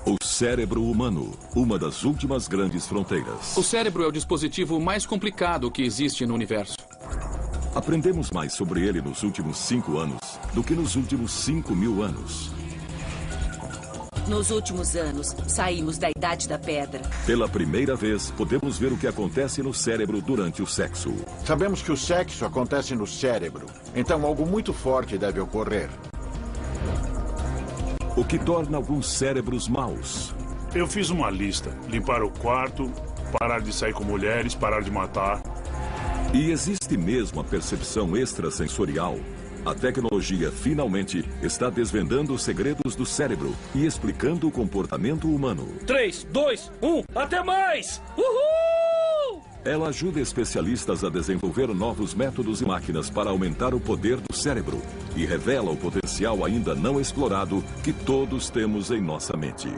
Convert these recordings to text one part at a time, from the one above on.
O cérebro humano, uma das últimas grandes fronteiras. O cérebro é o dispositivo mais complicado que existe no universo. Aprendemos mais sobre ele nos últimos 5 anos do que nos últimos 5.000 anos. Nos últimos anos, saímos da Idade da Pedra. Pela primeira vez, podemos ver o que acontece no cérebro durante o sexo. Sabemos que o sexo acontece no cérebro, então algo muito forte deve ocorrer. O que torna alguns cérebros maus. Eu fiz uma lista. Limpar o quarto, parar de sair com mulheres, parar de matar. E existe mesmo a percepção extrasensorial. A tecnologia finalmente está desvendando os segredos do cérebro e explicando o comportamento humano. 3, 2, 1, até mais! Uhul! Ela ajuda especialistas a desenvolver novos métodos e máquinas para aumentar o poder do cérebro e revela o potencial ainda não explorado que todos temos em nossa mente.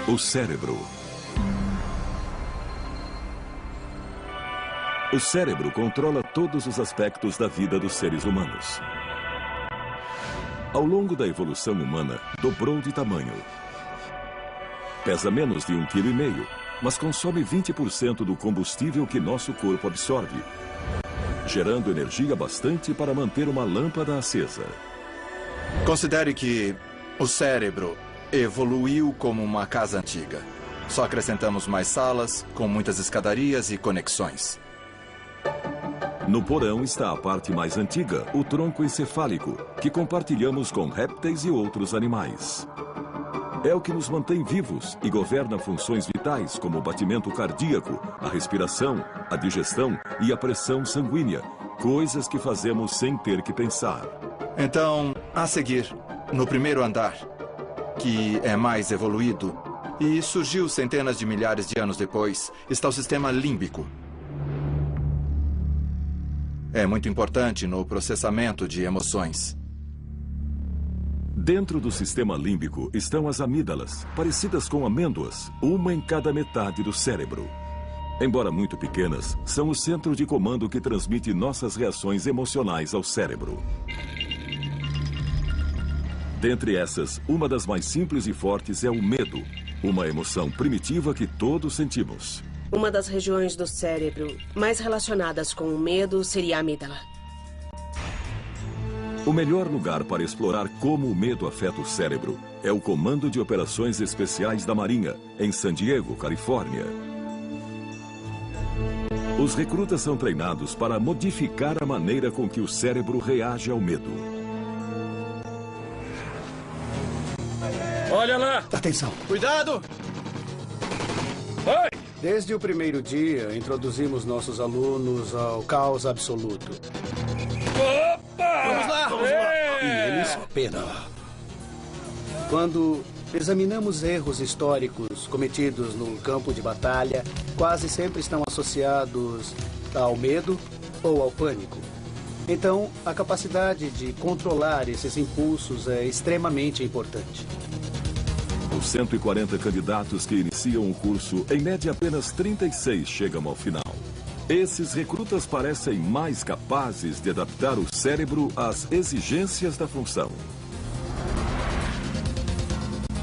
O cérebro. O cérebro controla todos os aspectos da vida dos seres humanos. Ao longo da evolução humana, dobrou de tamanho. Pesa menos de 1,5 kg, mas consome 20% do combustível que nosso corpo absorve, gerando energia bastante para manter uma lâmpada acesa. Considere que o cérebro evoluiu como uma casa antiga. Só acrescentamos mais salas, com muitas escadarias e conexões. No porão está a parte mais antiga, o tronco encefálico, que compartilhamos com répteis e outros animais. É o que nos mantém vivos e governa funções vitais como o batimento cardíaco, a respiração, a digestão e a pressão sanguínea, coisas que fazemos sem ter que pensar. Então, a seguir, no primeiro andar, que é mais evoluído e surgiu centenas de milhares de anos depois, está o sistema límbico. É muito importante no processamento de emoções. Dentro do sistema límbico estão as amígdalas, parecidas com amêndoas, uma em cada metade do cérebro. Embora muito pequenas, são o centro de comando que transmite nossas reações emocionais ao cérebro. Dentre essas, uma das mais simples e fortes é o medo, uma emoção primitiva que todos sentimos. Uma das regiões do cérebro mais relacionadas com o medo seria a amígdala. O melhor lugar para explorar como o medo afeta o cérebro é o Comando de Operações Especiais da Marinha, em San Diego, Califórnia. Os recrutas são treinados para modificar a maneira com que o cérebro reage ao medo. Olha lá! Atenção! Cuidado! Vai! Desde o primeiro dia, introduzimos nossos alunos ao caos absoluto. Opa! Vamos lá! Vamos lá! E eles penam. Quando examinamos erros históricos cometidos no campo de batalha, quase sempre estão associados ao medo ou ao pânico. Então, a capacidade de controlar esses impulsos é extremamente importante. Dos 140 candidatos que iniciam o curso, em média apenas 36 chegam ao final. Esses recrutas parecem mais capazes de adaptar o cérebro às exigências da função.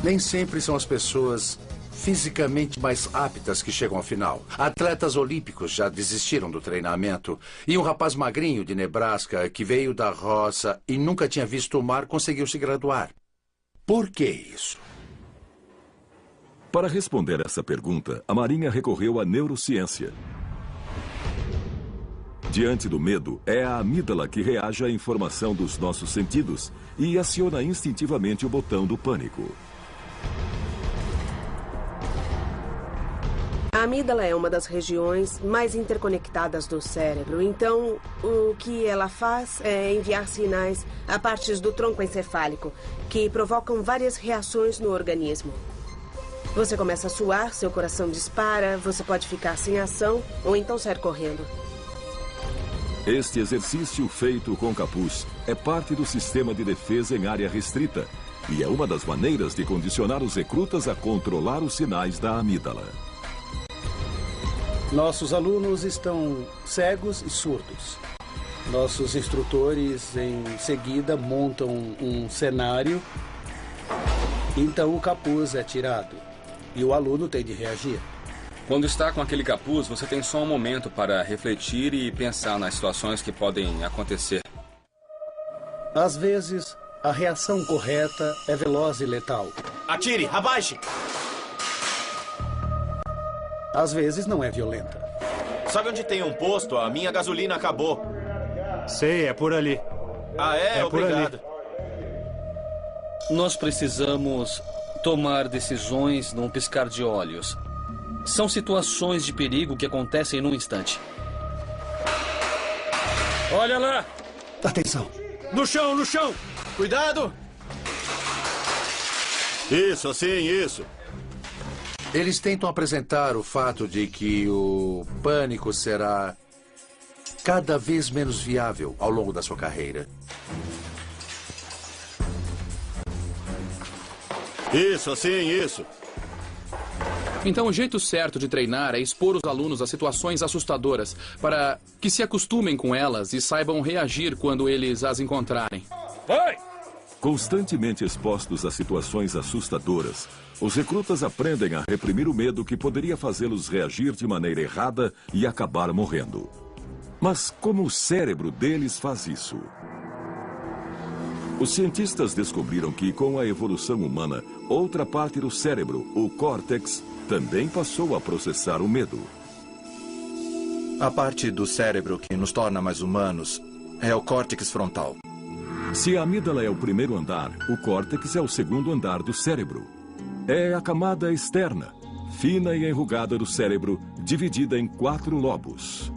Nem sempre são as pessoas fisicamente mais aptas que chegam ao final. Atletas olímpicos já desistiram do treinamento. E um rapaz magrinho de Nebraska que veio da roça e nunca tinha visto o mar conseguiu se graduar. Por que isso? Para responder essa pergunta, a Marinha recorreu à neurociência. Diante do medo, é a amígdala que reage à informação dos nossos sentidos e aciona instintivamente o botão do pânico. A amígdala é uma das regiões mais interconectadas do cérebro, então o que ela faz é enviar sinais a partes do tronco encefálico, que provocam várias reações no organismo. Você começa a suar, seu coração dispara, você pode ficar sem ação ou então sair correndo. Este exercício feito com capuz é parte do sistema de defesa em área restrita e é uma das maneiras de condicionar os recrutas a controlar os sinais da amígdala. Nossos alunos estão cegos e surdos. Nossos instrutores, em seguida, montam um cenário. Então, o capuz é tirado e o aluno tem de reagir. Quando está com aquele capuz, você tem só um momento para refletir e pensar nas situações que podem acontecer. Às vezes, a reação correta é veloz e letal. Atire! Abaixe! Às vezes, não é violenta. Sabe onde tem um posto? A minha gasolina acabou. Sei, é por ali. Ah, é? Obrigado. Nós precisamos tomar decisões num piscar de olhos. São situações de perigo que acontecem num instante. Olha lá! Atenção! No chão, no chão! Cuidado! Isso, assim, isso. Eles tentam apresentar o fato de que o pânico será cada vez menos viável ao longo da sua carreira. Isso, assim, isso. Então, o jeito certo de treinar é expor os alunos a situações assustadoras, para que se acostumem com elas e saibam reagir quando eles as encontrarem. Vai! Constantemente expostos a situações assustadoras, os recrutas aprendem a reprimir o medo que poderia fazê-los reagir de maneira errada e acabar morrendo. Mas como o cérebro deles faz isso? Os cientistas descobriram que, com a evolução humana, outra parte do cérebro, o córtex, também passou a processar o medo. A parte do cérebro que nos torna mais humanos é o córtex frontal. Se a amígdala é o primeiro andar, o córtex é o segundo andar do cérebro. É a camada externa, fina e enrugada do cérebro, dividida em 4 lobos.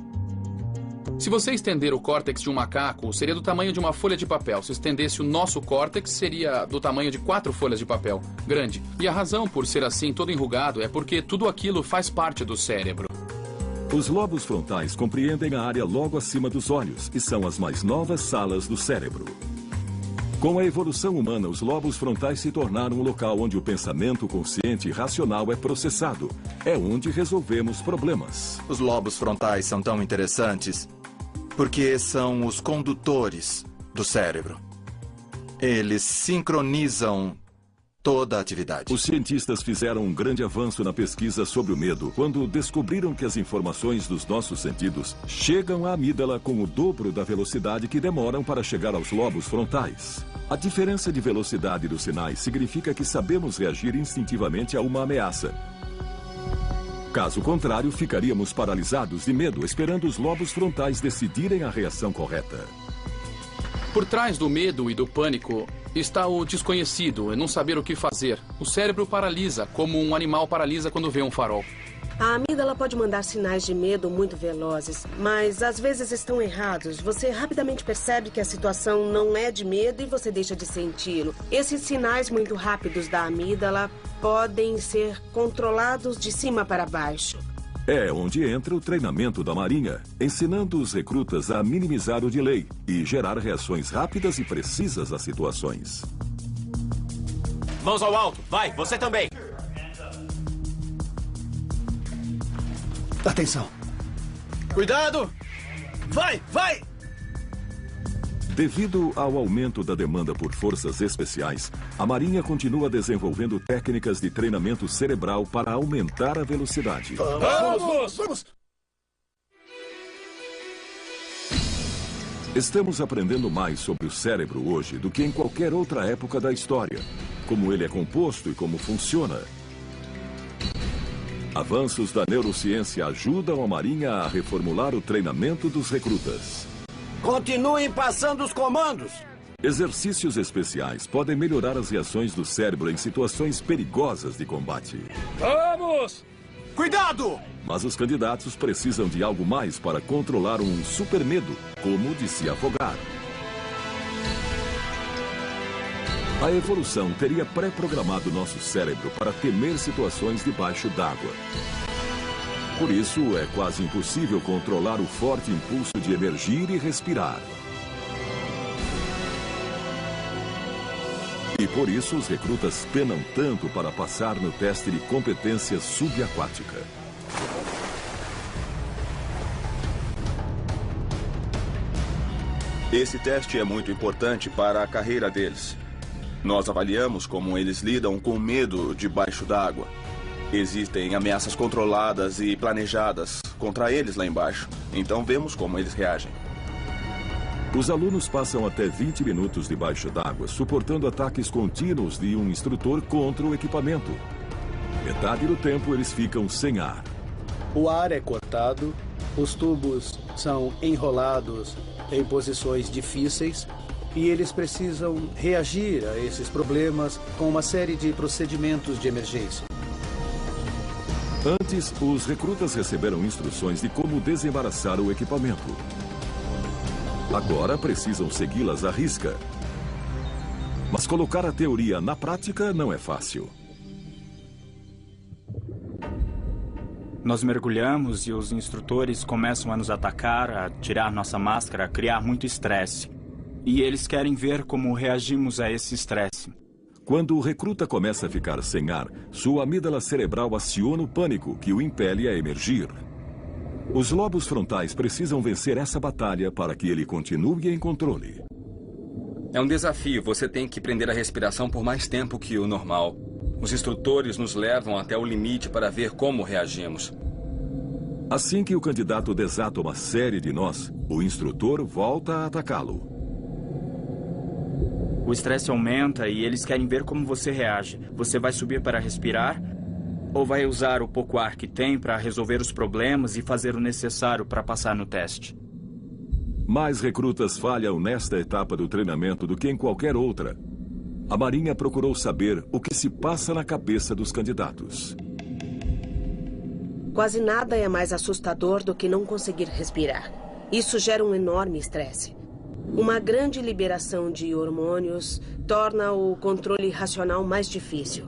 Se você estender o córtex de um macaco, seria do tamanho de uma folha de papel. Se estendesse o nosso córtex, seria do tamanho de 4 folhas de papel. Grande. E a razão por ser assim, todo enrugado, é porque tudo aquilo faz parte do cérebro. Os lobos frontais compreendem a área logo acima dos olhos e são as mais novas salas do cérebro. Com a evolução humana, os lobos frontais se tornaram o local onde o pensamento consciente e racional é processado. É onde resolvemos problemas. Os lobos frontais são tão interessantes porque são os condutores do cérebro. Eles sincronizam toda a atividade. Os cientistas fizeram um grande avanço na pesquisa sobre o medo quando descobriram que as informações dos nossos sentidos chegam à amígdala com o dobro da velocidade que demoram para chegar aos lobos frontais. A diferença de velocidade dos sinais significa que sabemos reagir instintivamente a uma ameaça. Caso contrário, ficaríamos paralisados de medo, esperando os lobos frontais decidirem a reação correta. Por trás do medo e do pânico está o desconhecido, não saber o que fazer. O cérebro paralisa, como um animal paralisa quando vê um farol. A amígdala pode mandar sinais de medo muito velozes, mas às vezes estão errados. Você rapidamente percebe que a situação não é de medo e você deixa de senti-lo. Esses sinais muito rápidos da amígdala podem ser controlados de cima para baixo. É onde entra o treinamento da Marinha, ensinando os recrutas a minimizar o delay e gerar reações rápidas e precisas às situações. Mãos ao alto. Vai, você também. Atenção. Cuidado! Vai, vai! Devido ao aumento da demanda por forças especiais, a Marinha continua desenvolvendo técnicas de treinamento cerebral para aumentar a velocidade. Vamos! Estamos aprendendo mais sobre o cérebro hoje do que em qualquer outra época da história, como ele é composto e como funciona. Avanços da neurociência ajudam a Marinha a reformular o treinamento dos recrutas. Continuem passando os comandos! Exercícios especiais podem melhorar as reações do cérebro em situações perigosas de combate. Vamos! Cuidado! Mas os candidatos precisam de algo mais para controlar um super medo, como o de se afogar. A evolução teria pré-programado nosso cérebro para temer situações debaixo d'água. Por isso, é quase impossível controlar o forte impulso de emergir e respirar. E por isso, os recrutas penam tanto para passar no teste de competência subaquática. Esse teste é muito importante para a carreira deles. Nós avaliamos como eles lidam com medo debaixo d'água. Existem ameaças controladas e planejadas contra eles lá embaixo. Então vemos como eles reagem. Os alunos passam até 20 minutos debaixo d'água, suportando ataques contínuos de um instrutor contra o equipamento. Metade do tempo eles ficam sem ar. O ar é cortado, os tubos são enrolados em posições difíceis e eles precisam reagir a esses problemas com uma série de procedimentos de emergência. Antes, os recrutas receberam instruções de como desembaraçar o equipamento. Agora precisam segui-las à risca. Mas colocar a teoria na prática não é fácil. Nós mergulhamos e os instrutores começam a nos atacar, a tirar nossa máscara, a criar muito estresse. E eles querem ver como reagimos a esse estresse. Quando o recruta começa a ficar sem ar, sua amígdala cerebral aciona o pânico que o impele a emergir. Os lobos frontais precisam vencer essa batalha para que ele continue em controle. É um desafio. Você tem que prender a respiração por mais tempo que o normal. Os instrutores nos levam até o limite para ver como reagimos. Assim que o candidato desata uma série de nós, o instrutor volta a atacá-lo. O estresse aumenta e eles querem ver como você reage. Você vai subir para respirar ou vai usar o pouco ar que tem para resolver os problemas e fazer o necessário para passar no teste? Mais recrutas falham nesta etapa do treinamento do que em qualquer outra. A Marinha procurou saber o que se passa na cabeça dos candidatos. Quase nada é mais assustador do que não conseguir respirar. Isso gera um enorme estresse. Uma grande liberação de hormônios torna o controle racional mais difícil.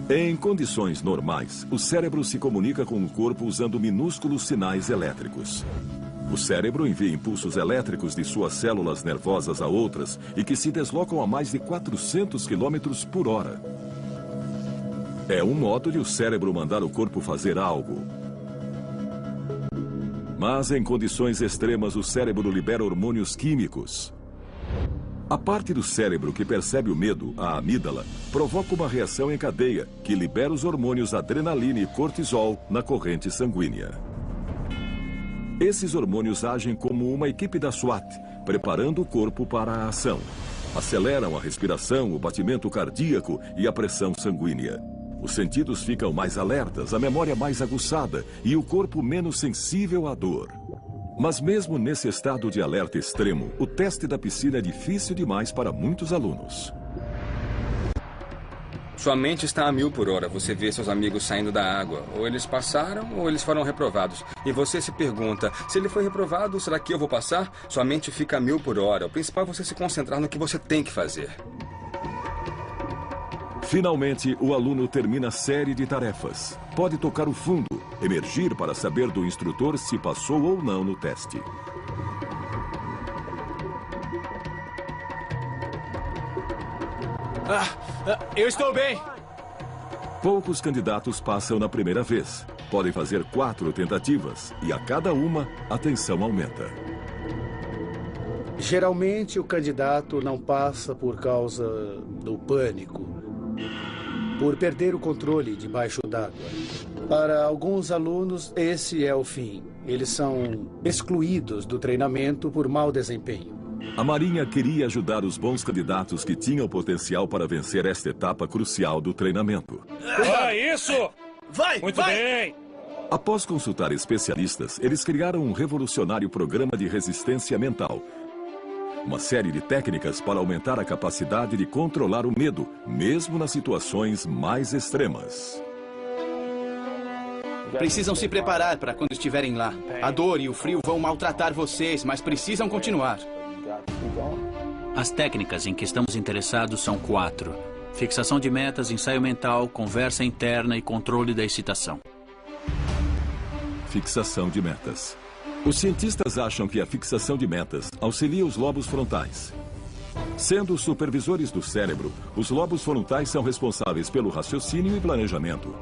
Em condições normais, o cérebro se comunica com o corpo usando minúsculos sinais elétricos. O cérebro envia impulsos elétricos de suas células nervosas a outras e que se deslocam a mais de 400 km por hora. É um modo de o cérebro mandar o corpo fazer algo. Mas em condições extremas, o cérebro libera hormônios químicos. A parte do cérebro que percebe o medo, a amígdala, provoca uma reação em cadeia que libera os hormônios adrenalina e cortisol na corrente sanguínea. Esses hormônios agem como uma equipe da SWAT, preparando o corpo para a ação. Aceleram a respiração, o batimento cardíaco e a pressão sanguínea. Os sentidos ficam mais alertas, a memória mais aguçada e o corpo menos sensível à dor. Mas mesmo nesse estado de alerta extremo, o teste da piscina é difícil demais para muitos alunos. Sua mente está a 1000 por hora. Você vê seus amigos saindo da água. Ou eles passaram ou eles foram reprovados. E você se pergunta, se ele foi reprovado, será que eu vou passar? Sua mente fica a 1000 por hora. O principal é você se concentrar no que você tem que fazer. Finalmente, o aluno termina a série de tarefas. Pode tocar o fundo, emergir para saber do instrutor se passou ou não no teste. Eu estou bem. Poucos candidatos passam na primeira vez. Podem fazer 4 tentativas e a cada uma, a tensão aumenta. Geralmente, o candidato não passa por causa do pânico, por perder o controle debaixo d'água. Para alguns alunos, esse é o fim. Eles são excluídos do treinamento por mau desempenho. A Marinha queria ajudar os bons candidatos que tinham potencial para vencer esta etapa crucial do treinamento. Isso! Vai! Muito bem! Após consultar especialistas, eles criaram um revolucionário programa de resistência mental. Uma série de técnicas para aumentar a capacidade de controlar o medo, mesmo nas situações mais extremas. Precisam se preparar para quando estiverem lá. A dor e o frio vão maltratar vocês, mas precisam continuar. As técnicas em que estamos interessados são 4. Fixação de metas, ensaio mental, conversa interna e controle da excitação. Fixação de metas. Os cientistas acham que a fixação de metas auxilia os lobos frontais. Sendo os supervisores do cérebro, os lobos frontais são responsáveis pelo raciocínio e planejamento.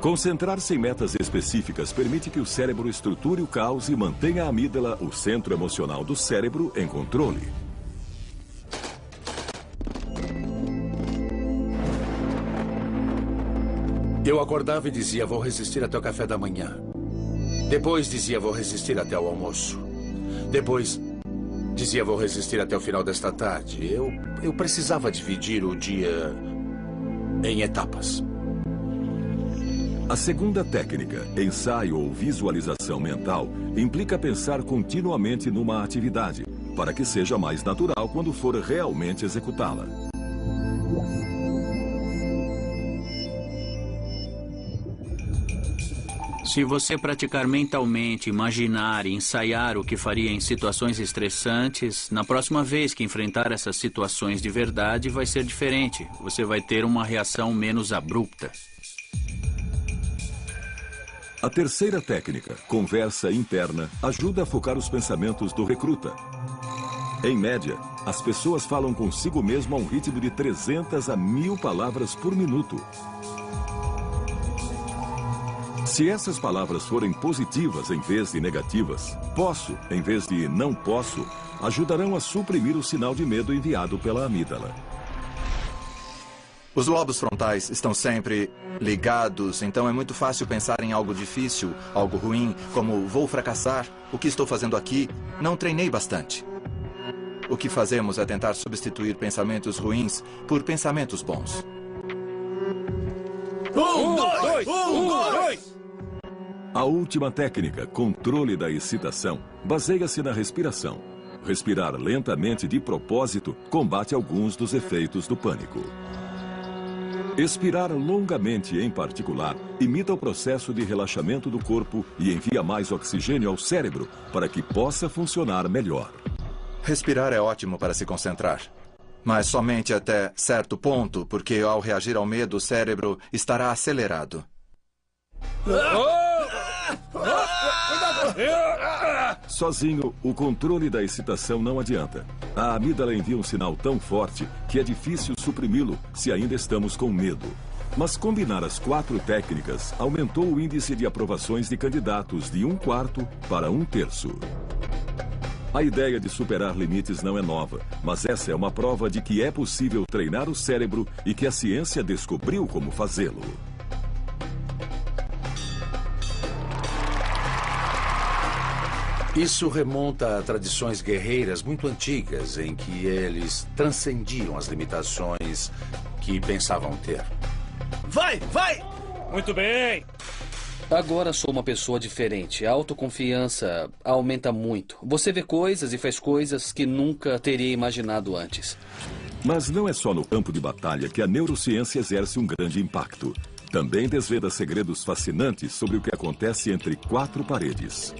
Concentrar-se em metas específicas permite que o cérebro estruture o caos e mantenha a amígdala, o centro emocional do cérebro, em controle. Eu acordava e dizia, vou resistir até o café da manhã. Depois dizia, vou resistir até o almoço. Depois dizia, vou resistir até o final desta tarde. Eu precisava dividir o dia em etapas. A segunda técnica, ensaio ou visualização mental, implica pensar continuamente numa atividade, para que seja mais natural quando for realmente executá-la. Se você praticar mentalmente, imaginar e ensaiar o que faria em situações estressantes, na próxima vez que enfrentar essas situações de verdade, vai ser diferente. Você vai ter uma reação menos abrupta. A terceira técnica, conversa interna, ajuda a focar os pensamentos do recruta. Em média, as pessoas falam consigo mesmo a um ritmo de 300 a 1000 palavras por minuto. Se essas palavras forem positivas em vez de negativas, posso em vez de não posso, ajudarão a suprimir o sinal de medo enviado pela amígdala. Os lobos frontais estão sempre ligados, então é muito fácil pensar em algo difícil, algo ruim, como vou fracassar, o que estou fazendo aqui, não treinei bastante. O que fazemos é tentar substituir pensamentos ruins por pensamentos bons. Dois! A última técnica, controle da excitação, baseia-se na respiração. Respirar lentamente de propósito combate alguns dos efeitos do pânico. Expirar longamente, em particular, imita o processo de relaxamento do corpo e envia mais oxigênio ao cérebro para que possa funcionar melhor. Respirar é ótimo para se concentrar, mas somente até certo ponto, porque ao reagir ao medo, o cérebro estará acelerado. Sozinho, o controle da excitação não adianta. A amígdala envia um sinal tão forte que é difícil suprimi-lo se ainda estamos com medo. Mas combinar as 4 técnicas aumentou o índice de aprovações de candidatos de 1/4 para 1/3. A ideia de superar limites não é nova, mas essa é uma prova de que é possível treinar o cérebro e que a ciência descobriu como fazê-lo. Isso remonta a tradições guerreiras muito antigas, em que eles transcendiam as limitações que pensavam ter. Vai, vai! Muito bem! Agora sou uma pessoa diferente. A autoconfiança aumenta muito. Você vê coisas e faz coisas que nunca teria imaginado antes. Mas não é só no campo de batalha que a neurociência exerce um grande impacto. Também desvenda segredos fascinantes sobre o que acontece entre 4 paredes.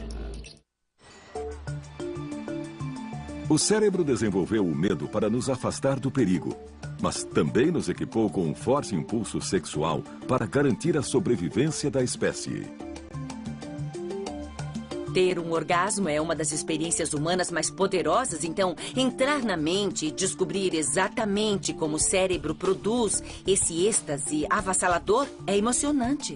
O cérebro desenvolveu o medo para nos afastar do perigo, mas também nos equipou com um forte impulso sexual para garantir a sobrevivência da espécie. Ter um orgasmo é uma das experiências humanas mais poderosas, então entrar na mente e descobrir exatamente como o cérebro produz esse êxtase avassalador é emocionante.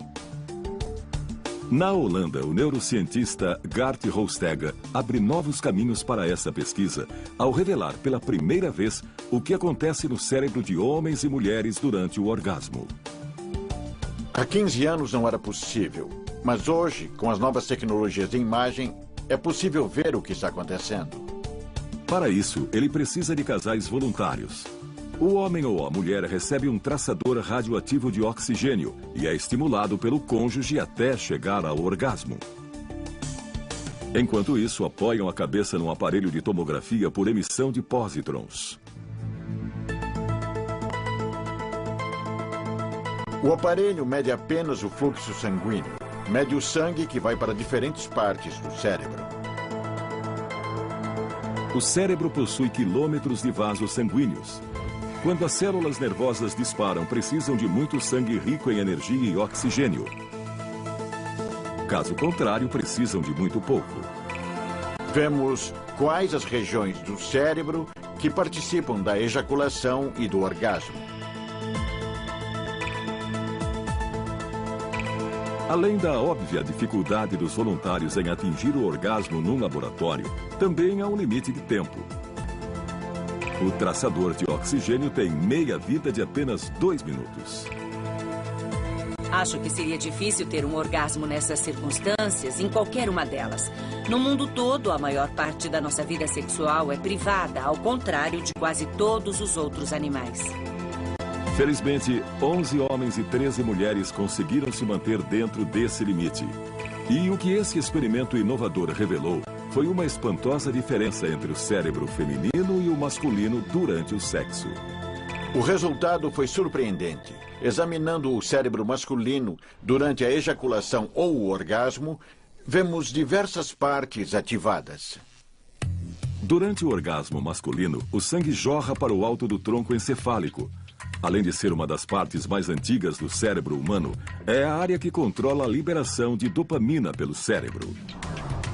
Na Holanda, o neurocientista Gert Hofstede abre novos caminhos para essa pesquisa ao revelar pela primeira vez o que acontece no cérebro de homens e mulheres durante o orgasmo. Há 15 anos não era possível, mas hoje, com as novas tecnologias de imagem, é possível ver o que está acontecendo. Para isso, ele precisa de casais voluntários. O homem ou a mulher recebe um traçador radioativo de oxigênio e é estimulado pelo cônjuge até chegar ao orgasmo. Enquanto isso, apoiam a cabeça num aparelho de tomografia por emissão de pósitrons. O aparelho mede apenas o fluxo sanguíneo. Mede o sangue que vai para diferentes partes do cérebro. O cérebro possui quilômetros de vasos sanguíneos. Quando as células nervosas disparam, precisam de muito sangue rico em energia e oxigênio. Caso contrário, precisam de muito pouco. Vemos quais as regiões do cérebro que participam da ejaculação e do orgasmo. Além da óbvia dificuldade dos voluntários em atingir o orgasmo num laboratório, também há um limite de tempo. O traçador de oxigênio tem meia-vida de apenas 2 minutos. Acho que seria difícil ter um orgasmo nessas circunstâncias, em qualquer uma delas. No mundo todo, a maior parte da nossa vida sexual é privada, ao contrário de quase todos os outros animais. Felizmente, 11 homens e 13 mulheres conseguiram se manter dentro desse limite. E o que esse experimento inovador revelou foi uma espantosa diferença entre o cérebro feminino e o masculino durante o sexo. O resultado foi surpreendente. Examinando o cérebro masculino durante a ejaculação ou o orgasmo, vemos diversas partes ativadas. Durante o orgasmo masculino, o sangue jorra para o alto do tronco encefálico. Além de ser uma das partes mais antigas do cérebro humano, é a área que controla a liberação de dopamina pelo cérebro.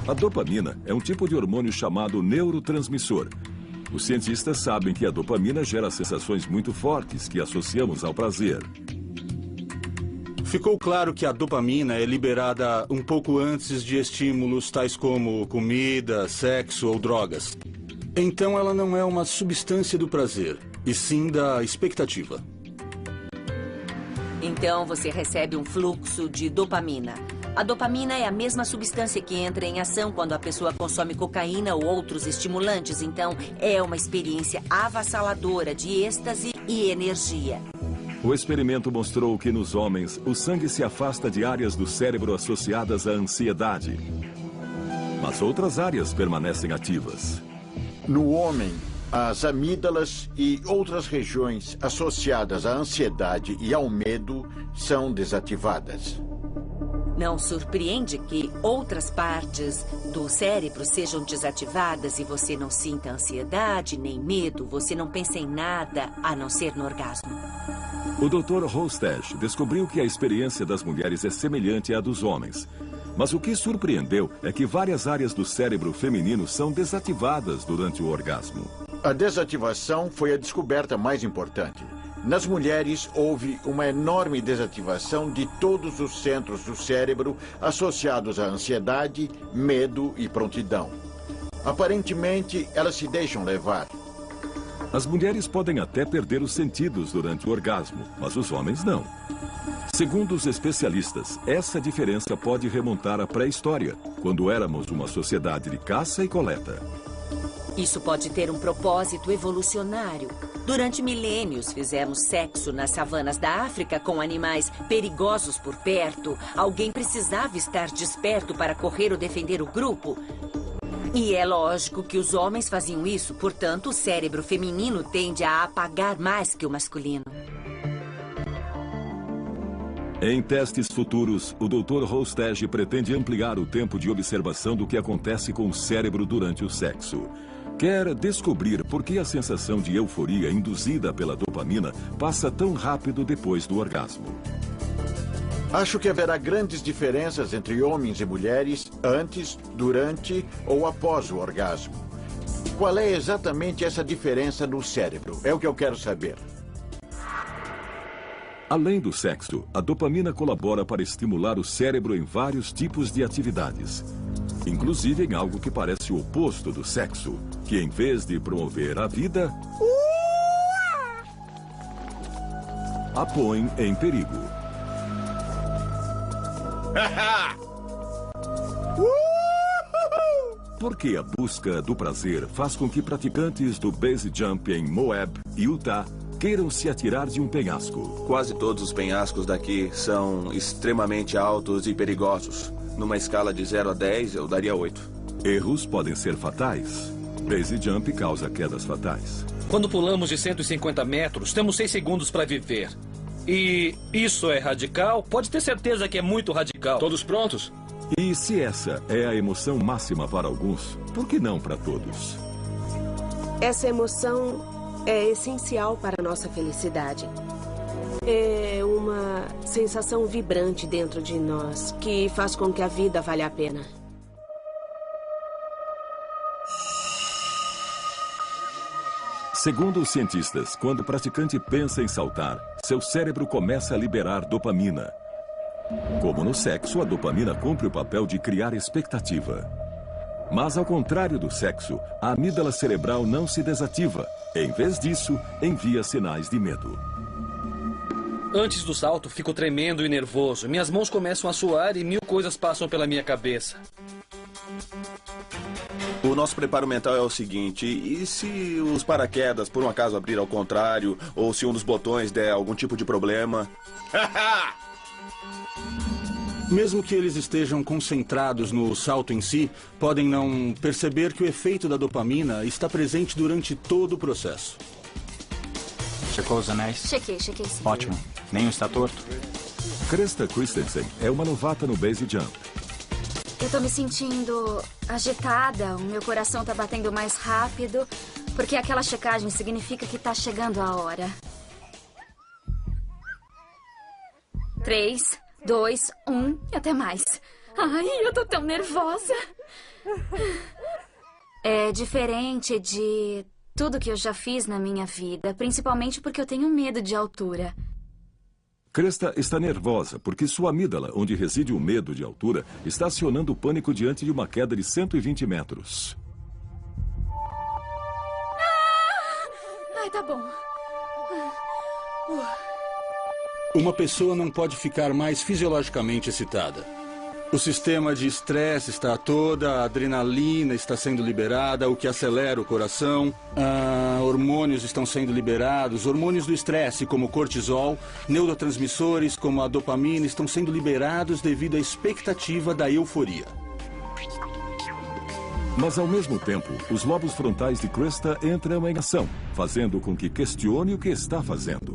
A dopamina é um tipo de hormônio chamado neurotransmissor. Os cientistas sabem que a dopamina gera sensações muito fortes que associamos ao prazer. Ficou claro que a dopamina é liberada um pouco antes de estímulos tais como comida, sexo ou drogas. Então ela não é uma substância do prazer, e sim da expectativa. Então você recebe um fluxo de dopamina. A dopamina é a mesma substância que entra em ação quando a pessoa consome cocaína ou outros estimulantes. Então é uma experiência avassaladora de êxtase e energia. O experimento mostrou que nos homens, o sangue se afasta de áreas do cérebro associadas à ansiedade. Mas outras áreas permanecem ativas. No homem, as amígdalas e outras regiões associadas à ansiedade e ao medo são desativadas. Não surpreende que outras partes do cérebro sejam desativadas e você não sinta ansiedade nem medo, você não pensa em nada a não ser no orgasmo. O Dr. Hostech descobriu que a experiência das mulheres é semelhante à dos homens. Mas o que surpreendeu é que várias áreas do cérebro feminino são desativadas durante o orgasmo. A desativação foi a descoberta mais importante. Nas mulheres, houve uma enorme desativação de todos os centros do cérebro associados à ansiedade, medo e prontidão. Aparentemente, elas se deixam levar. As mulheres podem até perder os sentidos durante o orgasmo, mas os homens não. Segundo os especialistas, essa diferença pode remontar à pré-história, quando éramos uma sociedade de caça e coleta. Isso pode ter um propósito evolucionário. Durante milênios, fizemos sexo nas savanas da África com animais perigosos por perto. Alguém precisava estar desperto para correr ou defender o grupo. E é lógico que os homens faziam isso, portanto, o cérebro feminino tende a apagar mais que o masculino. Em testes futuros, o Dr. Hostech pretende ampliar o tempo de observação do que acontece com o cérebro durante o sexo. Quer descobrir por que a sensação de euforia induzida pela dopamina passa tão rápido depois do orgasmo. Acho que haverá grandes diferenças entre homens e mulheres antes, durante ou após o orgasmo. Qual é exatamente essa diferença no cérebro? É o que eu quero saber. Além do sexo, a dopamina colabora para estimular o cérebro em vários tipos de atividades. Inclusive em algo que parece o oposto do sexo, que em vez de promover a vida, a põe em perigo. Porque a busca do prazer faz com que praticantes do base jump em Moab, Utah, queiram se atirar de um penhasco. Quase todos os penhascos daqui são extremamente altos e perigosos. Numa escala de 0 a 10, eu daria 8. Erros podem ser fatais. Base jump causa quedas fatais. Quando pulamos de 150 metros, temos 6 segundos para viver. E isso é radical? Pode ter certeza que é muito radical. Todos prontos? E se essa é a emoção máxima para alguns, por que não para todos? Essa emoção é essencial para a nossa felicidade. É uma sensação vibrante dentro de nós que faz com que a vida valha a pena. Segundo os cientistas, quando o praticante pensa em saltar, seu cérebro começa a liberar dopamina. Como no sexo, a dopamina cumpre o papel de criar expectativa. Mas, ao contrário do sexo, a amígdala cerebral não se desativa. Em vez disso, envia sinais de medo. Antes do salto, fico tremendo e nervoso. Minhas mãos começam a suar e 1000 coisas passam pela minha cabeça. O nosso preparo mental é o seguinte: e se os paraquedas por um acaso abrir ao contrário, ou se um dos botões der algum tipo de problema? Mesmo que eles estejam concentrados no salto em si, podem não perceber que o efeito da dopamina está presente durante todo o processo. Checou os anéis? Chequei sim. Ótimo. Nenhum está torto? Krista Christensen é uma novata no base jump. Eu tô me sentindo agitada, o meu coração tá batendo mais rápido, porque aquela checagem significa que tá chegando a hora. 3, 2, 1 e até mais. Ai, eu tô tão nervosa. É diferente de tudo que eu já fiz na minha vida, principalmente porque eu tenho medo de altura. Krista está nervosa porque sua amígdala, onde reside o medo de altura, está acionando o pânico diante de uma queda de 120 metros. Ai, tá bom. Uma pessoa não pode ficar mais fisiologicamente excitada. O sistema de estresse está toda, a adrenalina está sendo liberada, o que acelera o coração, hormônios estão sendo liberados, hormônios do estresse, como o cortisol, neurotransmissores, como a dopamina, estão sendo liberados devido à expectativa da euforia. Mas, ao mesmo tempo, os lobos frontais de Krista entram em ação, fazendo com que questione o que está fazendo.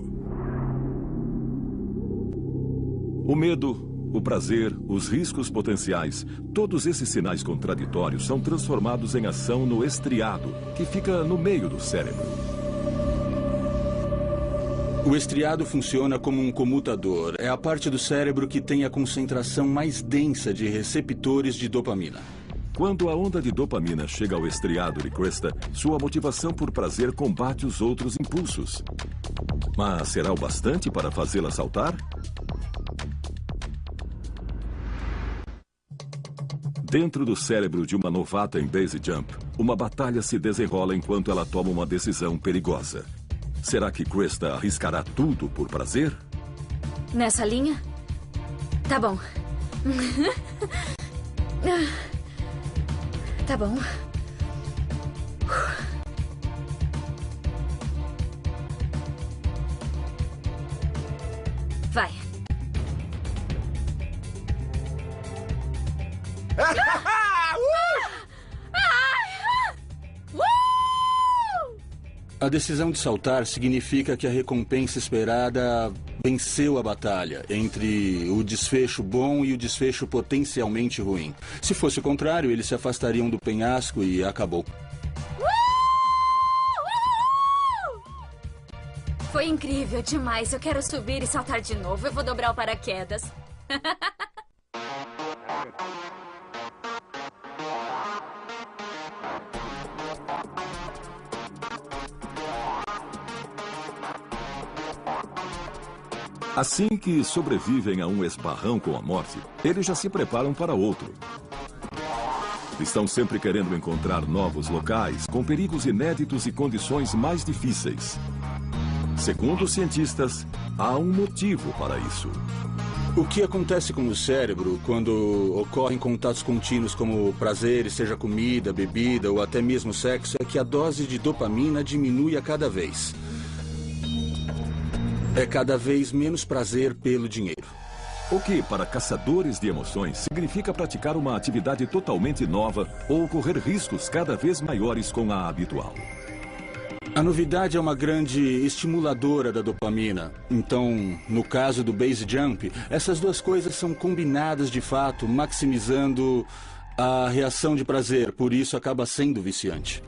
O medo, o prazer, os riscos potenciais, todos esses sinais contraditórios são transformados em ação no estriado, que fica no meio do cérebro. O estriado funciona como um comutador. É a parte do cérebro que tem a concentração mais densa de receptores de dopamina. Quando a onda de dopamina chega ao estriado de Krista, sua motivação por prazer combate os outros impulsos. Mas será o bastante para fazê-la saltar? Dentro do cérebro de uma novata em base jump, uma batalha se desenrola enquanto ela toma uma decisão perigosa. Será que Krista arriscará tudo por prazer? Nessa linha? Tá bom. Tá bom. Vai. A decisão de saltar significa que a recompensa esperada venceu a batalha entre o desfecho bom e o desfecho potencialmente ruim. Se fosse o contrário, eles se afastariam do penhasco e acabou. Foi incrível demais. Eu quero subir e saltar de novo. Eu vou dobrar o paraquedas. Assim que sobrevivem a um esbarrão com a morte, eles já se preparam para outro. Estão sempre querendo encontrar novos locais, com perigos inéditos e condições mais difíceis. Segundo os cientistas, há um motivo para isso. O que acontece com o cérebro quando ocorrem contatos contínuos como prazeres, seja comida, bebida ou até mesmo sexo, é que a dose de dopamina diminui a cada vez. É cada vez menos prazer pelo dinheiro. O que, para caçadores de emoções, significa praticar uma atividade totalmente nova ou correr riscos cada vez maiores com a habitual. A novidade é uma grande estimuladora da dopamina. Então, no caso do base jump, essas duas coisas são combinadas de fato, maximizando a reação de prazer. Por isso, acaba sendo viciante.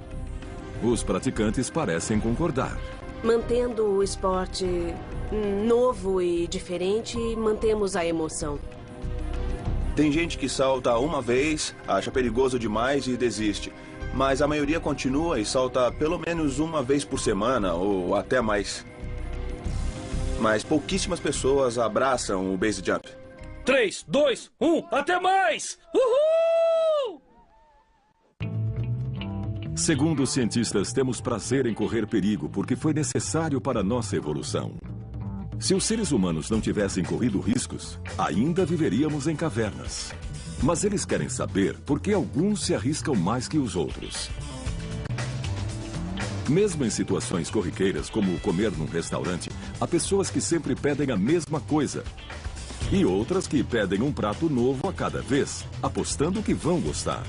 Os praticantes parecem concordar. Mantendo o esporte novo e diferente, mantemos a emoção. Tem gente que salta uma vez, acha perigoso demais e desiste. Mas a maioria continua e salta pelo menos uma vez por semana ou até mais. Mas pouquíssimas pessoas abraçam o base jump. 3, 2, 1, até mais! Uhul! Segundo os cientistas, temos prazer em correr perigo porque foi necessário para a nossa evolução. Se os seres humanos não tivessem corrido riscos, ainda viveríamos em cavernas. Mas eles querem saber por que alguns se arriscam mais que os outros. Mesmo em situações corriqueiras, como comer num restaurante, há pessoas que sempre pedem a mesma coisa. E outras que pedem um prato novo a cada vez, apostando que vão gostar.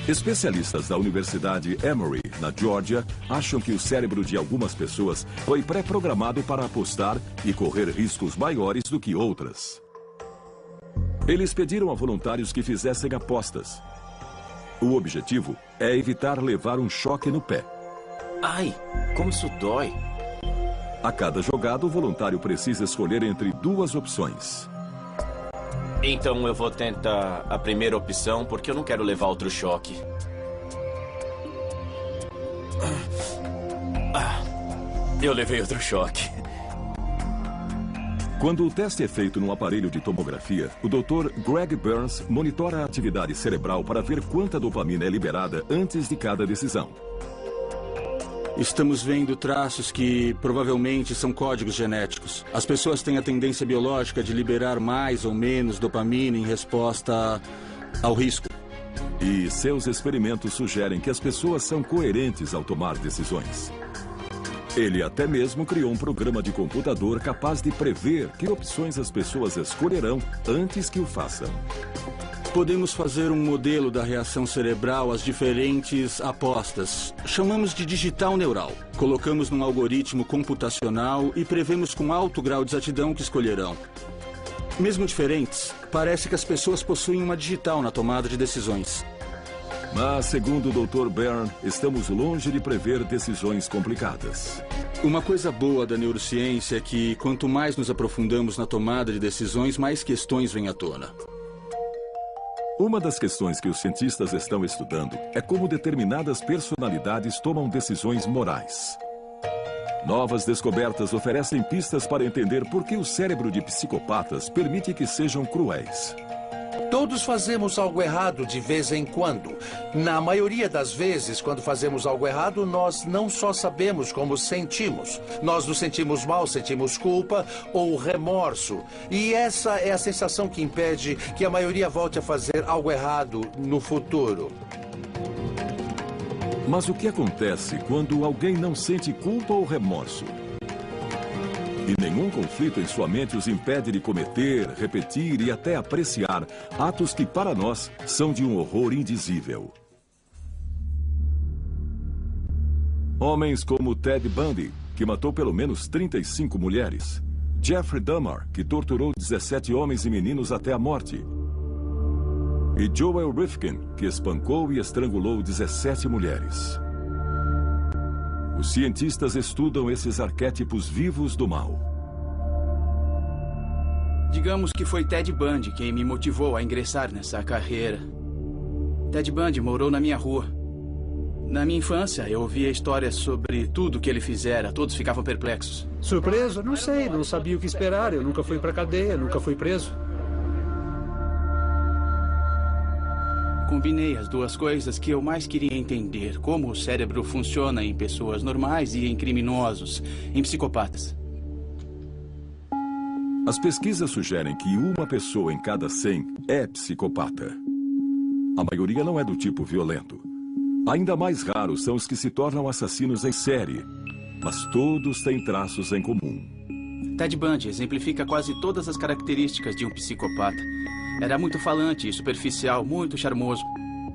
Especialistas da Universidade Emory, na Geórgia, acham que o cérebro de algumas pessoas foi pré-programado para apostar e correr riscos maiores do que outras. Eles pediram a voluntários que fizessem apostas. O objetivo é evitar levar um choque no pé. Ai, como isso dói! A cada jogada, o voluntário precisa escolher entre duas opções. Então eu vou tentar a primeira opção, porque eu não quero levar outro choque. Eu levei outro choque. Quando o teste é feito num aparelho de tomografia, o Dr. Greg Burns monitora a atividade cerebral para ver quanta dopamina é liberada antes de cada decisão. Estamos vendo traços que provavelmente são códigos genéticos. As pessoas têm a tendência biológica de liberar mais ou menos dopamina em resposta ao risco. E seus experimentos sugerem que as pessoas são coerentes ao tomar decisões. Ele até mesmo criou um programa de computador capaz de prever que opções as pessoas escolherão antes que o façam. Podemos fazer um modelo da reação cerebral às diferentes apostas. Chamamos de digital neural. Colocamos num algoritmo computacional e prevemos com alto grau de exatidão o que escolherão. Mesmo diferentes, parece que as pessoas possuem uma digital na tomada de decisões. Mas, segundo o Dr. Byrne, estamos longe de prever decisões complicadas. Uma coisa boa da neurociência é que, quanto mais nos aprofundamos na tomada de decisões, mais questões vêm à tona. Uma das questões que os cientistas estão estudando é como determinadas personalidades tomam decisões morais. Novas descobertas oferecem pistas para entender por que o cérebro de psicopatas permite que sejam cruéis. Todos fazemos algo errado de vez em quando. Na maioria das vezes, quando fazemos algo errado, nós não só sabemos como sentimos. Nós nos sentimos mal, sentimos culpa ou remorso. E essa é a sensação que impede que a maioria volte a fazer algo errado no futuro. Mas o que acontece quando alguém não sente culpa ou remorso? E nenhum conflito em sua mente os impede de cometer, repetir e até apreciar atos que, para nós, são de um horror indizível. Homens como Ted Bundy, que matou pelo menos 35 mulheres. Jeffrey Dahmer, que torturou 17 homens e meninos até a morte. E Joel Rifkin, que espancou e estrangulou 17 mulheres. Os cientistas estudam esses arquétipos vivos do mal. Digamos que foi Ted Bundy quem me motivou a ingressar nessa carreira. Ted Bundy morou na minha rua. Na minha infância, eu ouvia histórias sobre tudo que ele fizera. Todos ficavam perplexos. Surpreso? Não sei, não sabia o que esperar. Eu nunca fui pra cadeia, nunca fui preso. Combinei as duas coisas que eu mais queria entender. Como o cérebro funciona em pessoas normais e em criminosos, em psicopatas. As pesquisas sugerem que uma pessoa em cada 100 é psicopata. A maioria não é do tipo violento. Ainda mais raros são os que se tornam assassinos em série. Mas todos têm traços em comum. Ted Bundy exemplifica quase todas as características de um psicopata. Era muito falante e superficial, muito charmoso.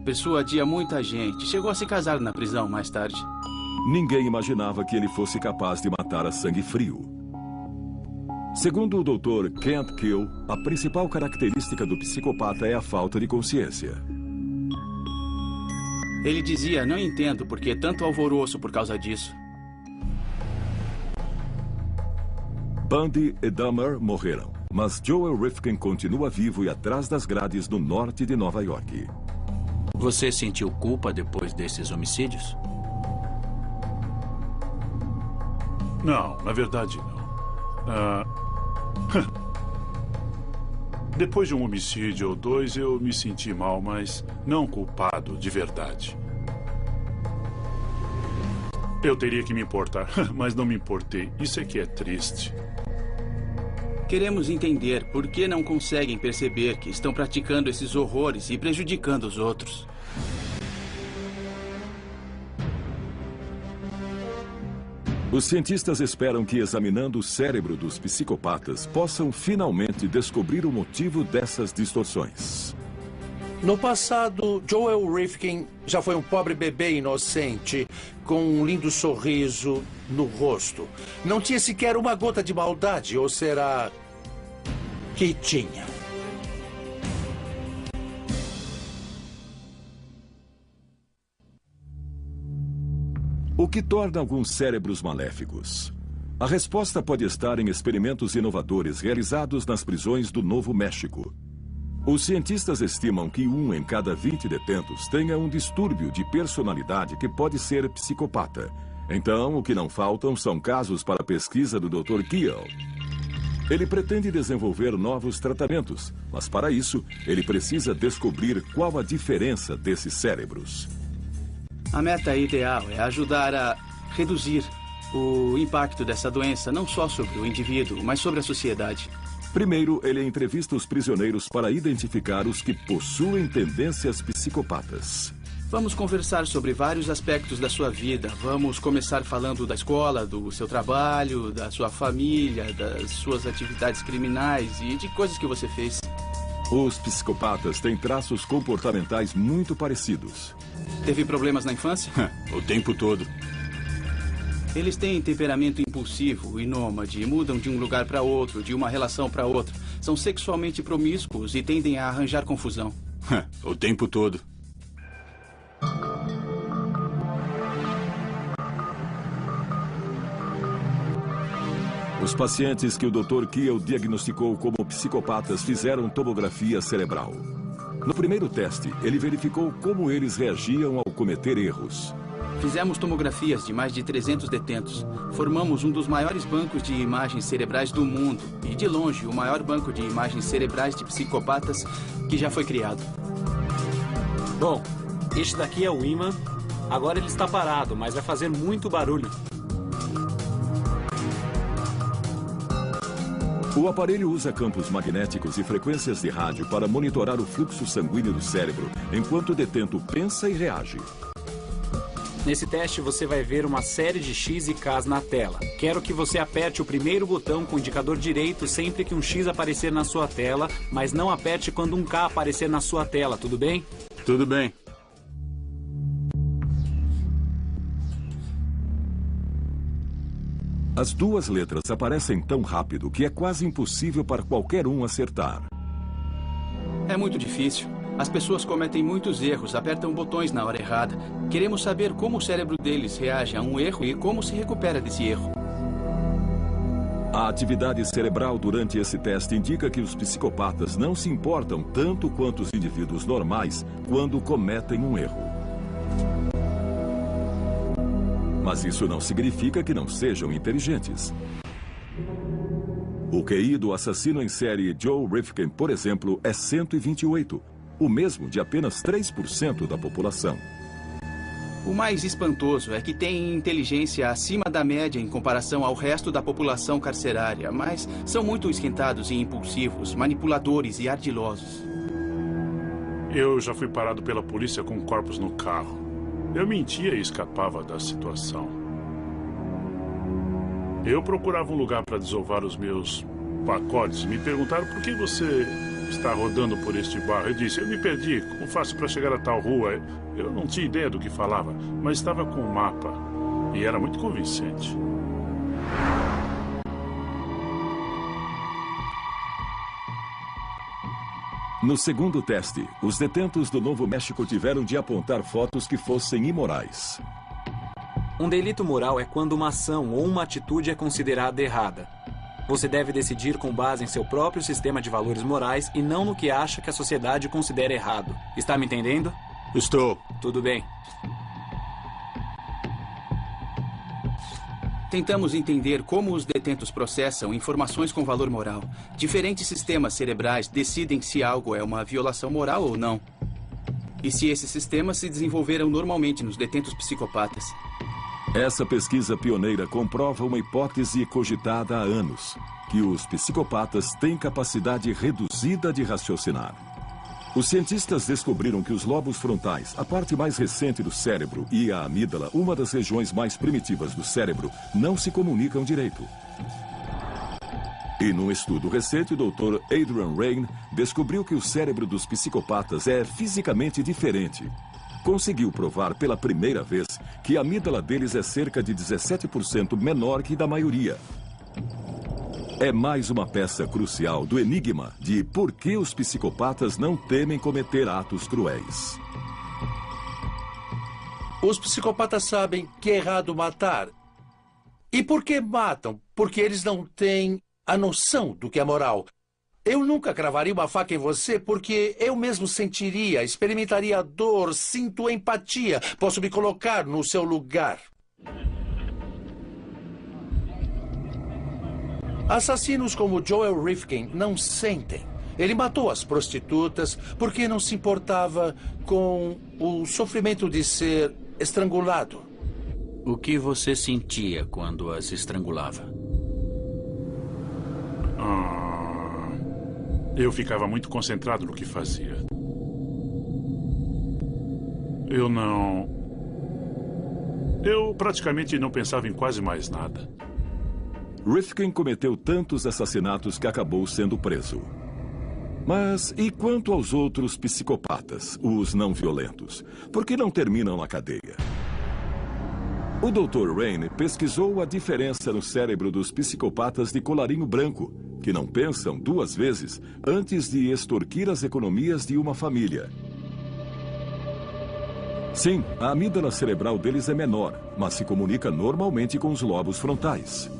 Persuadia muita gente. Chegou a se casar na prisão mais tarde. Ninguém imaginava que ele fosse capaz de matar a sangue frio. Segundo o Dr. Kent Kill, a principal característica do psicopata é a falta de consciência. Ele dizia, não entendo por que tanto alvoroço por causa disso. Bundy e Dahmer morreram. Mas Joel Rifkin continua vivo e atrás das grades no norte de Nova York. Você sentiu culpa depois desses homicídios? Não, na verdade não. Depois de um homicídio ou dois, eu me senti mal, mas não culpado de verdade. Eu teria que me importar, mas não me importei. Isso é que é triste. Queremos entender por que não conseguem perceber que estão praticando esses horrores e prejudicando os outros. Os cientistas esperam que, examinando o cérebro dos psicopatas, possam finalmente descobrir o motivo dessas distorções. No passado, Joel Rifkin já foi um pobre bebê inocente, com um lindo sorriso no rosto. Não tinha sequer uma gota de maldade, ou será que tinha? O que torna alguns cérebros maléficos? A resposta pode estar em experimentos inovadores realizados nas prisões do Novo México. Os cientistas estimam que 1 em cada 20 detentos tenha um distúrbio de personalidade que pode ser psicopata. Então, o que não faltam são casos para a pesquisa do Dr. Keel. Ele pretende desenvolver novos tratamentos, mas para isso, ele precisa descobrir qual a diferença desses cérebros. A meta ideal é ajudar a reduzir o impacto dessa doença, não só sobre o indivíduo, mas sobre a sociedade. Primeiro, ele entrevista os prisioneiros para identificar os que possuem tendências psicopatas. Vamos conversar sobre vários aspectos da sua vida. Vamos começar falando da escola, do seu trabalho, da sua família, das suas atividades criminais e de coisas que você fez. Os psicopatas têm traços comportamentais muito parecidos. Teve problemas na infância? O tempo todo. Eles têm temperamento impulsivo e nômade, mudam de um lugar para outro, de uma relação para outra. São sexualmente promíscuos e tendem a arranjar confusão. O tempo todo. Os pacientes que o Dr. Keel diagnosticou como psicopatas fizeram tomografia cerebral. No primeiro teste, ele verificou como eles reagiam ao cometer erros. Fizemos tomografias de mais de 300 detentos. Formamos um dos maiores bancos de imagens cerebrais do mundo e, de longe, o maior banco de imagens cerebrais de psicopatas que já foi criado. Bom, este daqui é o ímã. Agora ele está parado, mas vai fazer muito barulho. O aparelho usa campos magnéticos e frequências de rádio para monitorar o fluxo sanguíneo do cérebro, enquanto o detento pensa e reage. Nesse teste você vai ver uma série de X e Ks na tela. Quero que você aperte o primeiro botão com o indicador direito sempre que um X aparecer na sua tela, mas não aperte quando um K aparecer na sua tela, tudo bem? Tudo bem. As duas letras aparecem tão rápido que é quase impossível para qualquer um acertar. É muito difícil. As pessoas cometem muitos erros, apertam botões na hora errada. Queremos saber como o cérebro deles reage a um erro e como se recupera desse erro. A atividade cerebral durante esse teste indica que os psicopatas não se importam tanto quanto os indivíduos normais quando cometem um erro. Mas isso não significa que não sejam inteligentes. O QI do assassino em série Joe Rifkin, por exemplo, é 128, o mesmo de apenas 3% da população. O mais espantoso é que têm inteligência acima da média em comparação ao resto da população carcerária, mas são muito esquentados e impulsivos, manipuladores e ardilosos. Eu já fui parado pela polícia com corpos no carro. Eu mentia e escapava da situação. Eu procurava um lugar para desovar os meus pacotes. Me perguntaram por que você está rodando por este bairro. Eu disse, eu me perdi. Como faço para chegar a tal rua? Eu não tinha ideia do que falava, mas estava com um mapa. E era muito convincente. No segundo teste, os detentos do Novo México tiveram de apontar fotos que fossem imorais. Um delito moral é quando uma ação ou uma atitude é considerada errada. Você deve decidir com base em seu próprio sistema de valores morais e não no que acha que a sociedade considera errado. Está me entendendo? Estou. Tudo bem. Tentamos entender como os detentos processam informações com valor moral. Diferentes sistemas cerebrais decidem se algo é uma violação moral ou não. E se esses sistemas se desenvolveram normalmente nos detentos psicopatas. Essa pesquisa pioneira comprova uma hipótese cogitada há anos, que os psicopatas têm capacidade reduzida de raciocinar. Os cientistas descobriram que os lobos frontais, a parte mais recente do cérebro, e a amígdala, uma das regiões mais primitivas do cérebro, não se comunicam direito. E num estudo recente, o Dr. Adrian Raine descobriu que o cérebro dos psicopatas é fisicamente diferente. Conseguiu provar pela primeira vez que a amígdala deles é cerca de 17% menor que da maioria. É mais uma peça crucial do enigma de por que os psicopatas não temem cometer atos cruéis. Os psicopatas sabem que é errado matar. E por que matam? Porque eles não têm a noção do que é moral. Eu nunca cravaria uma faca em você porque eu mesmo sentiria, experimentaria a dor, sinto empatia, posso me colocar no seu lugar. Assassinos como Joel Rifkin não sentem. Ele matou as prostitutas porque não se importava com o sofrimento de ser estrangulado. O que você sentia quando as estrangulava? Eu ficava muito concentrado no que fazia. Eu praticamente não pensava em quase mais nada. Rifkin cometeu tantos assassinatos que acabou sendo preso. Mas e quanto aos outros psicopatas, os não violentos? Por que não terminam na cadeia? O Dr. Raine pesquisou a diferença no cérebro dos psicopatas de colarinho branco, que não pensam duas vezes antes de extorquir as economias de uma família. Sim, a amígdala cerebral deles é menor, mas se comunica normalmente com os lobos frontais.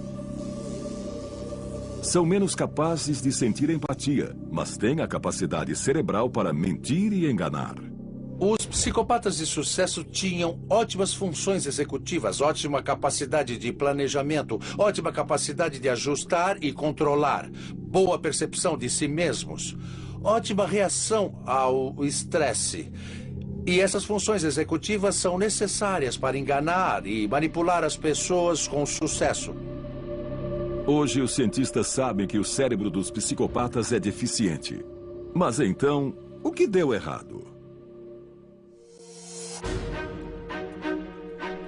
São menos capazes de sentir empatia, mas têm a capacidade cerebral para mentir e enganar. Os psicopatas de sucesso tinham ótimas funções executivas, ótima capacidade de planejamento, ótima capacidade de ajustar e controlar, boa percepção de si mesmos, ótima reação ao estresse. E essas funções executivas são necessárias para enganar e manipular as pessoas com sucesso. Hoje, os cientistas sabem que o cérebro dos psicopatas é deficiente. Mas então, o que deu errado?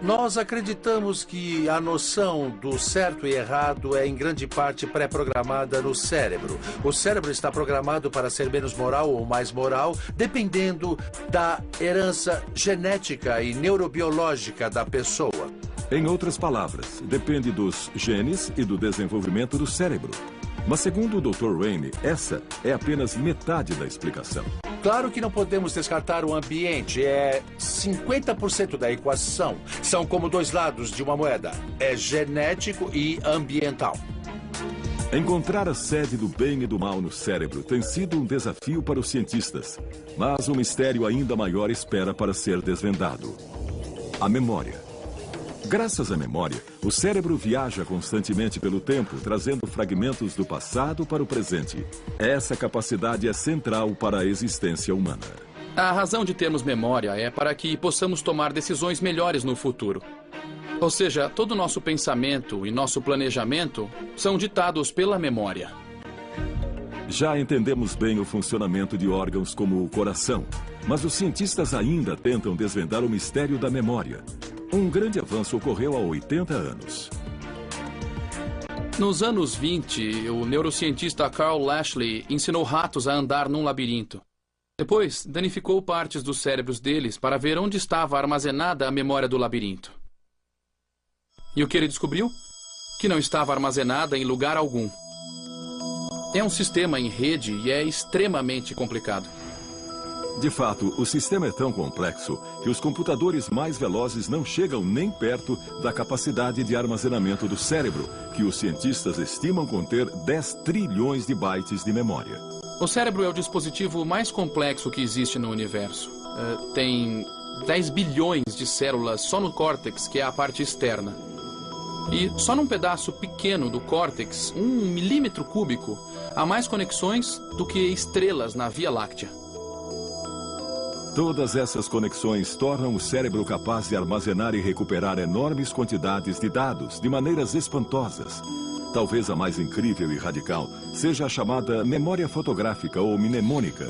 Nós acreditamos que a noção do certo e errado é em grande parte pré-programada no cérebro. O cérebro está programado para ser menos moral ou mais moral, dependendo da herança genética e neurobiológica da pessoa. Em outras palavras, depende dos genes e do desenvolvimento do cérebro. Mas segundo o Dr. Raine, essa é apenas metade da explicação. Claro que não podemos descartar o ambiente. É 50% da equação. São como dois lados de uma moeda. É genético e ambiental. Encontrar a sede do bem e do mal no cérebro tem sido um desafio para os cientistas. Mas um mistério ainda maior espera para ser desvendado. A memória. Graças à memória, o cérebro viaja constantemente pelo tempo, trazendo fragmentos do passado para o presente. Essa capacidade é central para a existência humana. A razão de termos memória é para que possamos tomar decisões melhores no futuro. Ou seja, todo o nosso pensamento e nosso planejamento são ditados pela memória. Já entendemos bem o funcionamento de órgãos como o coração, mas os cientistas ainda tentam desvendar o mistério da memória. Um grande avanço ocorreu há 80 anos. Nos anos 20, o neurocientista Carl Lashley ensinou ratos a andar num labirinto. Depois, danificou partes dos cérebros deles para ver onde estava armazenada a memória do labirinto. E o que ele descobriu? Que não estava armazenada em lugar algum. É um sistema em rede e é extremamente complicado. De fato, o sistema é tão complexo que os computadores mais velozes não chegam nem perto da capacidade de armazenamento do cérebro, que os cientistas estimam conter 10 trilhões de bytes de memória. O cérebro é o dispositivo mais complexo que existe no universo. Tem 10 bilhões de células só no córtex, que é a parte externa. E só num pedaço pequeno do córtex, 1 milímetro cúbico, há mais conexões do que estrelas na Via Láctea. Todas essas conexões tornam o cérebro capaz de armazenar e recuperar enormes quantidades de dados de maneiras espantosas. Talvez a mais incrível e radical seja a chamada memória fotográfica ou mnemônica.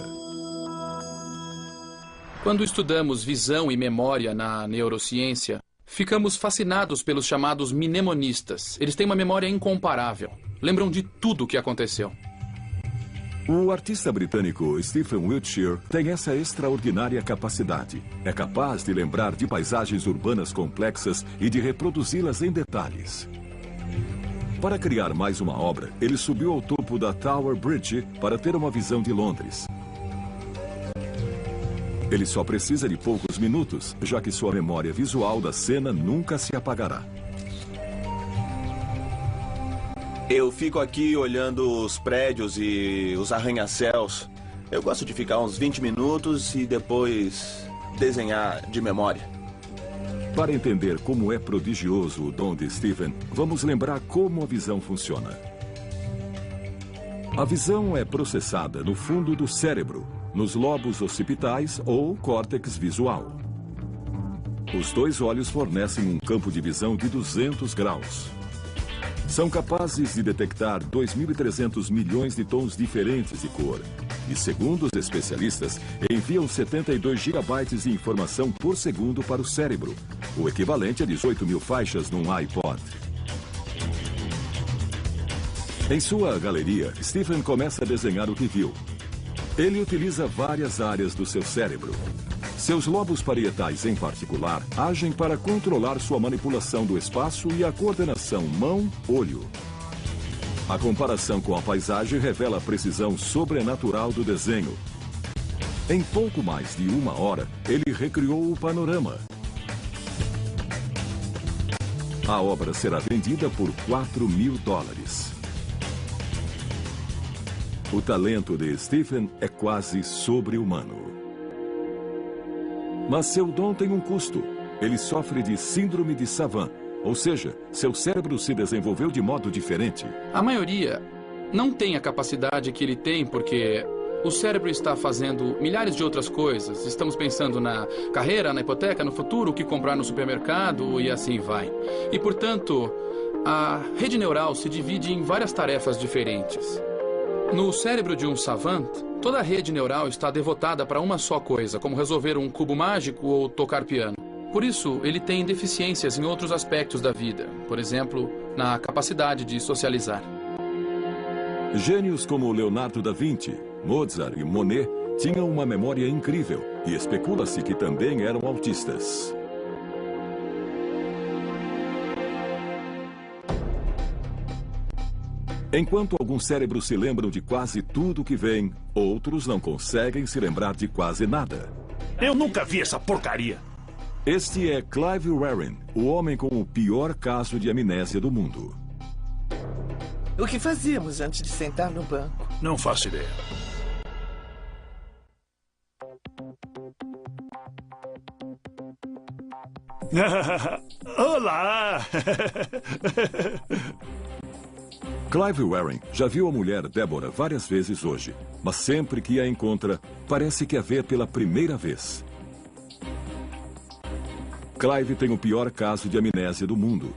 Quando estudamos visão e memória na neurociência, ficamos fascinados pelos chamados mnemonistas. Eles têm uma memória incomparável. Lembram de tudo o que aconteceu. O artista britânico Stephen Wiltshire tem essa extraordinária capacidade. É capaz de lembrar de paisagens urbanas complexas e de reproduzi-las em detalhes. Para criar mais uma obra, ele subiu ao topo da Tower Bridge para ter uma visão de Londres. Ele só precisa de poucos minutos, já que sua memória visual da cena nunca se apagará. Eu fico aqui olhando os prédios e os arranha-céus. Eu gosto de ficar uns 20 minutos e depois desenhar de memória. Para entender como é prodigioso o dom de Stephen, vamos lembrar como a visão funciona. A visão é processada no fundo do cérebro, nos lobos occipitais ou córtex visual. Os dois olhos fornecem um campo de visão de 200 graus. São capazes de detectar 2.300 milhões de tons diferentes de cor. E, segundo os especialistas, enviam 72 gigabytes de informação por segundo para o cérebro, o equivalente a 18 mil faixas num iPod. Em sua galeria, Stephen começa a desenhar o que viu. Ele utiliza várias áreas do seu cérebro. Seus lobos parietais, em particular, agem para controlar sua manipulação do espaço e a coordenação mão-olho. A comparação com a paisagem revela a precisão sobrenatural do desenho. Em pouco mais de 1 hora, ele recriou o panorama. A obra será vendida por $4.000. O talento de Stephen é quase sobre-humano. Mas seu dom tem um custo. Ele sofre de síndrome de Savant, ou seja, seu cérebro se desenvolveu de modo diferente. A maioria não tem a capacidade que ele tem porque o cérebro está fazendo milhares de outras coisas. Estamos pensando na carreira, na hipoteca, no futuro, o que comprar no supermercado e assim vai. E, portanto, a rede neural se divide em várias tarefas diferentes. No cérebro de um savant, toda a rede neural está devotada para uma só coisa, como resolver um cubo mágico ou tocar piano. Por isso, ele tem deficiências em outros aspectos da vida, por exemplo, na capacidade de socializar. Gênios como Leonardo da Vinci, Mozart e Monet tinham uma memória incrível e especula-se que também eram autistas. Enquanto alguns cérebros se lembram de quase tudo que vem, outros não conseguem se lembrar de quase nada. Eu nunca vi essa porcaria. Este é Clive Warren, o homem com o pior caso de amnésia do mundo. O que fazíamos antes de sentar no banco? Não faço ideia. Olá! Clive Warren já viu a mulher Deborah várias vezes hoje, mas sempre que a encontra, parece que a vê pela primeira vez. Clive tem o pior caso de amnésia do mundo.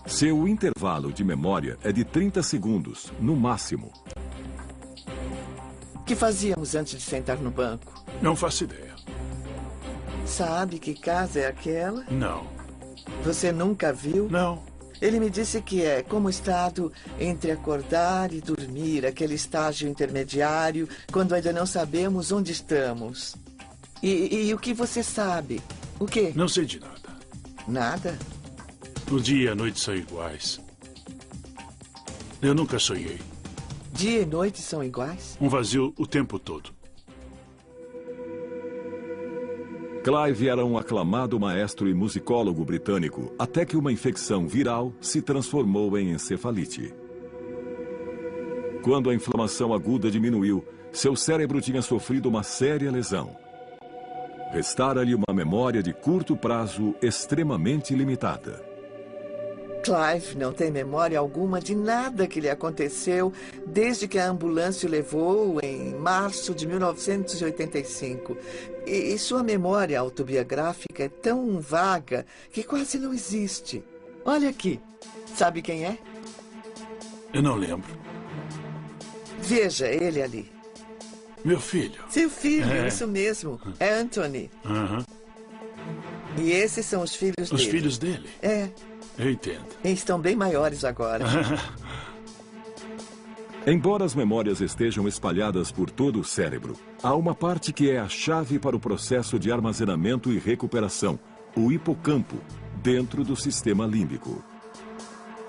Seu intervalo de memória é de 30 segundos, no máximo. O que fazíamos antes de sentar no banco? Não faço ideia. Sabe que casa é aquela? Não. Você nunca viu? Não. Ele me disse que é como o estado entre acordar e dormir, aquele estágio intermediário, quando ainda não sabemos onde estamos. E o que você sabe? O quê? Não sei de nada. Nada? O dia e a noite são iguais. Eu nunca sonhei. Dia e noite são iguais? Um vazio o tempo todo. Clive era um aclamado maestro e musicólogo britânico, até que uma infecção viral se transformou em encefalite. Quando a inflamação aguda diminuiu, seu cérebro tinha sofrido uma séria lesão. Restara-lhe uma memória de curto prazo extremamente limitada. Clive não tem memória alguma de nada que lhe aconteceu desde que a ambulância o levou em março de 1985. E sua memória autobiográfica é tão vaga que quase não existe. Olha aqui. Sabe quem é? Eu não lembro. Veja ele ali. Meu filho. Seu filho, isso mesmo. É Anthony. E esses são os filhos dele. Os filhos dele? É. Eu entendo. E estão bem maiores agora. Embora as memórias estejam espalhadas por todo o cérebro, há uma parte que é a chave para o processo de armazenamento e recuperação, o hipocampo, dentro do sistema límbico.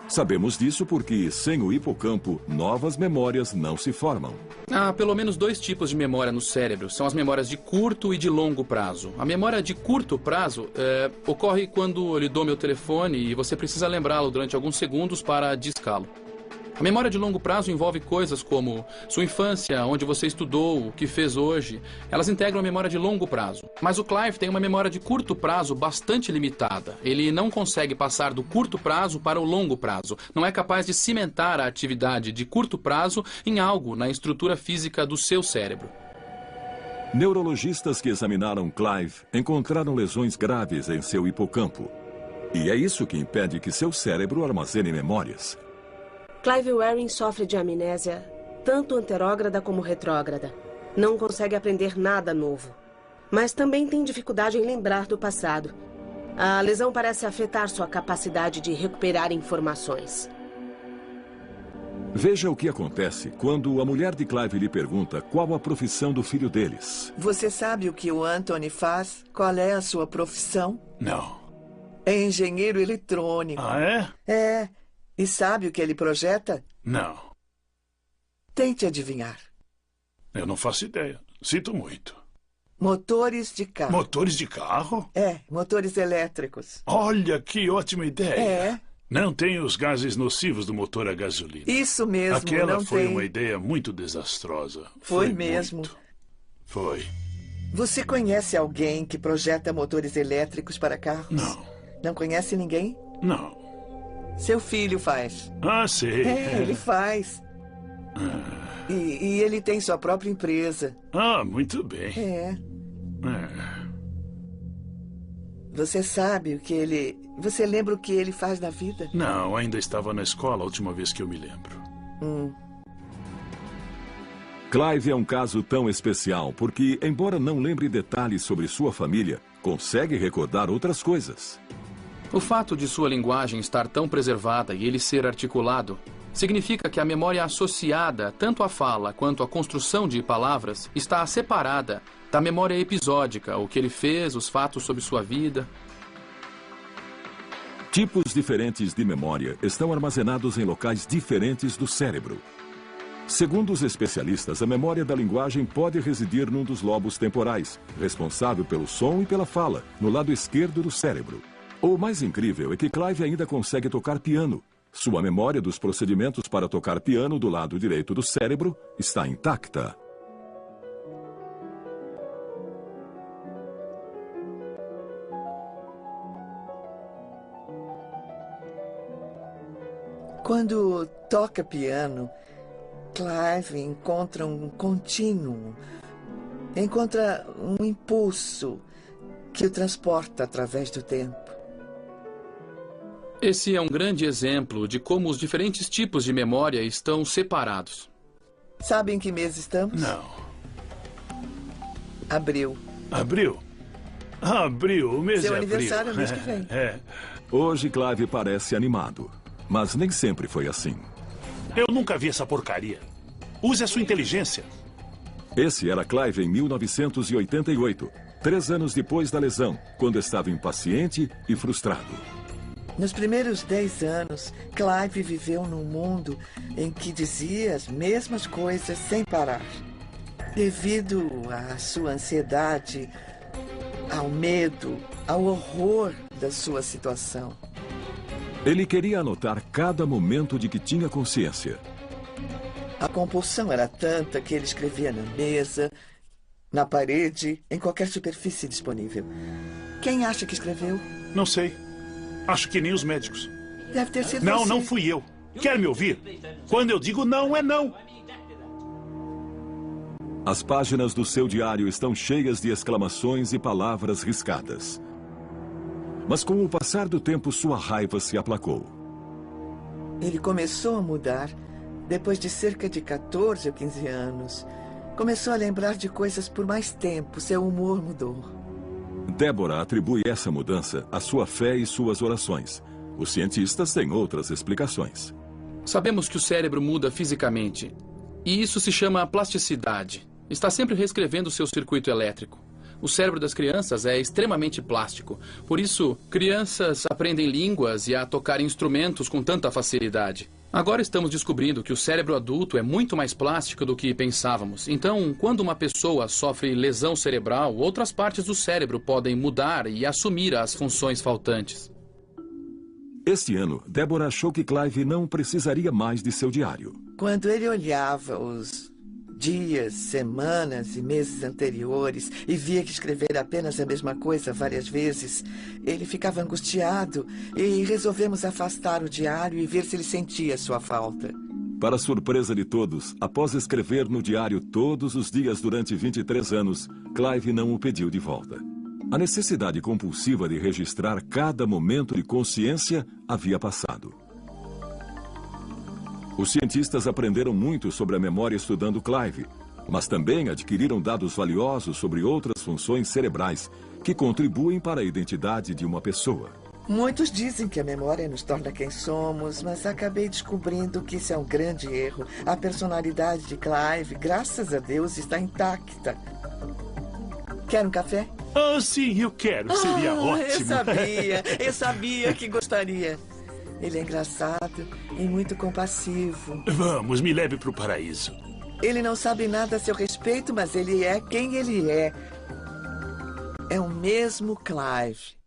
Sabemos disso porque, sem o hipocampo, novas memórias não se formam. Há pelo menos 2 tipos de memória no cérebro. São as memórias de curto e de longo prazo. A memória de curto prazo ocorre quando eu lhe dou meu telefone e você precisa lembrá-lo durante alguns segundos para discá-lo. A memória de longo prazo envolve coisas como sua infância, onde você estudou, o que fez hoje. Elas integram a memória de longo prazo. Mas o Clive tem uma memória de curto prazo bastante limitada. Ele não consegue passar do curto prazo para o longo prazo. Não é capaz de cimentar a atividade de curto prazo em algo na estrutura física do seu cérebro. Neurologistas que examinaram Clive encontraram lesões graves em seu hipocampo. E é isso que impede que seu cérebro armazene memórias. Clive Waring sofre de amnésia, tanto anterógrada como retrógrada. Não consegue aprender nada novo. Mas também tem dificuldade em lembrar do passado. A lesão parece afetar sua capacidade de recuperar informações. Veja o que acontece quando a mulher de Clive lhe pergunta qual a profissão do filho deles. Você sabe o que o Anthony faz? Qual é a sua profissão? Não. É engenheiro eletrônico. Ah, é? É. E sabe o que ele projeta? Não. Tente adivinhar. Eu não faço ideia. Sinto muito. Motores de carro. Motores de carro? É, motores elétricos. Olha, que ótima ideia. É. Não tem os gases nocivos do motor a gasolina. Isso mesmo, Aquela não foi tem. uma ideia muito desastrosa. Foi mesmo. Muito. Foi. Você conhece alguém que projeta motores elétricos para carros? Não. Não conhece ninguém? Não. Seu filho faz. Ah, sei. É, ele faz. E ele tem sua própria empresa. Ah, muito bem. É. Você sabe o que ele... Você lembra o que ele faz na vida? Não, ainda estava na escola a última vez que eu me lembro. Clive é um caso tão especial porque, embora não lembre detalhes sobre sua família, consegue recordar outras coisas. O fato de sua linguagem estar tão preservada e ele ser articulado significa que a memória associada tanto à fala quanto à construção de palavras está separada da memória episódica, o que ele fez, os fatos sobre sua vida. Tipos diferentes de memória estão armazenados em locais diferentes do cérebro. Segundo os especialistas, a memória da linguagem pode residir num dos lobos temporais, responsável pelo som e pela fala, no lado esquerdo do cérebro. O mais incrível é que Clive ainda consegue tocar piano. Sua memória dos procedimentos para tocar piano do lado direito do cérebro está intacta. Quando toca piano, Clive encontra um contínuo, encontra um impulso que o transporta através do tempo. Esse é um grande exemplo de como os diferentes tipos de memória estão separados. Sabe em que mês estamos? Não. Abril. Abril? Abril, o mês Seu de abril. aniversário é mês que vem. Hoje Clive parece animado, mas nem sempre foi assim. Eu nunca vi essa porcaria. Use a sua inteligência. Esse era Clive em 1988, 3 anos depois da lesão, quando estava impaciente e frustrado. Nos primeiros 10 anos, Clive viveu num mundo em que dizia as mesmas coisas sem parar. Devido à sua ansiedade, ao medo, ao horror da sua situação. Ele queria anotar cada momento de que tinha consciência. A compulsão era tanta que ele escrevia na mesa, na parede, em qualquer superfície disponível. Quem acha que escreveu? Não sei. Acho que nem os médicos. Deve ter sido Não, você. não fui eu. Quer me ouvir? Quando eu digo não, é não. As páginas do seu diário estão cheias de exclamações e palavras riscadas. Mas com o passar do tempo, sua raiva se aplacou. Ele começou a mudar depois de cerca de 14 ou 15 anos. Começou a lembrar de coisas por mais tempo. Seu humor mudou. Débora atribui essa mudança à sua fé e suas orações. Os cientistas têm outras explicações. Sabemos que o cérebro muda fisicamente. E isso se chama plasticidade. Está sempre reescrevendo seu circuito elétrico. O cérebro das crianças é extremamente plástico. Por isso, crianças aprendem línguas e a tocar instrumentos com tanta facilidade. Agora estamos descobrindo que o cérebro adulto é muito mais plástico do que pensávamos. Então, quando uma pessoa sofre lesão cerebral, outras partes do cérebro podem mudar e assumir as funções faltantes. Este ano, Débora achou que Clive não precisaria mais de seu diário. Quando ele olhava os dias, semanas e meses anteriores e via que escrever apenas a mesma coisa várias vezes, ele ficava angustiado e resolvemos afastar o diário e ver se ele sentia sua falta. Para surpresa de todos, após escrever no diário todos os dias durante 23 anos, Clive não o pediu de volta. A necessidade compulsiva de registrar cada momento de consciência havia passado. Os cientistas aprenderam muito sobre a memória estudando Clive, mas também adquiriram dados valiosos sobre outras funções cerebrais que contribuem para a identidade de uma pessoa. Muitos dizem que a memória nos torna quem somos, mas acabei descobrindo que isso é um grande erro. A personalidade de Clive, graças a Deus, está intacta. Quer um café? Ah, sim, eu quero. Seria ótimo. Eu sabia que gostaria. Ele é engraçado e muito compassivo. Vamos, me leve para o paraíso. Ele não sabe nada a seu respeito, mas ele é quem ele é. É o mesmo Clive.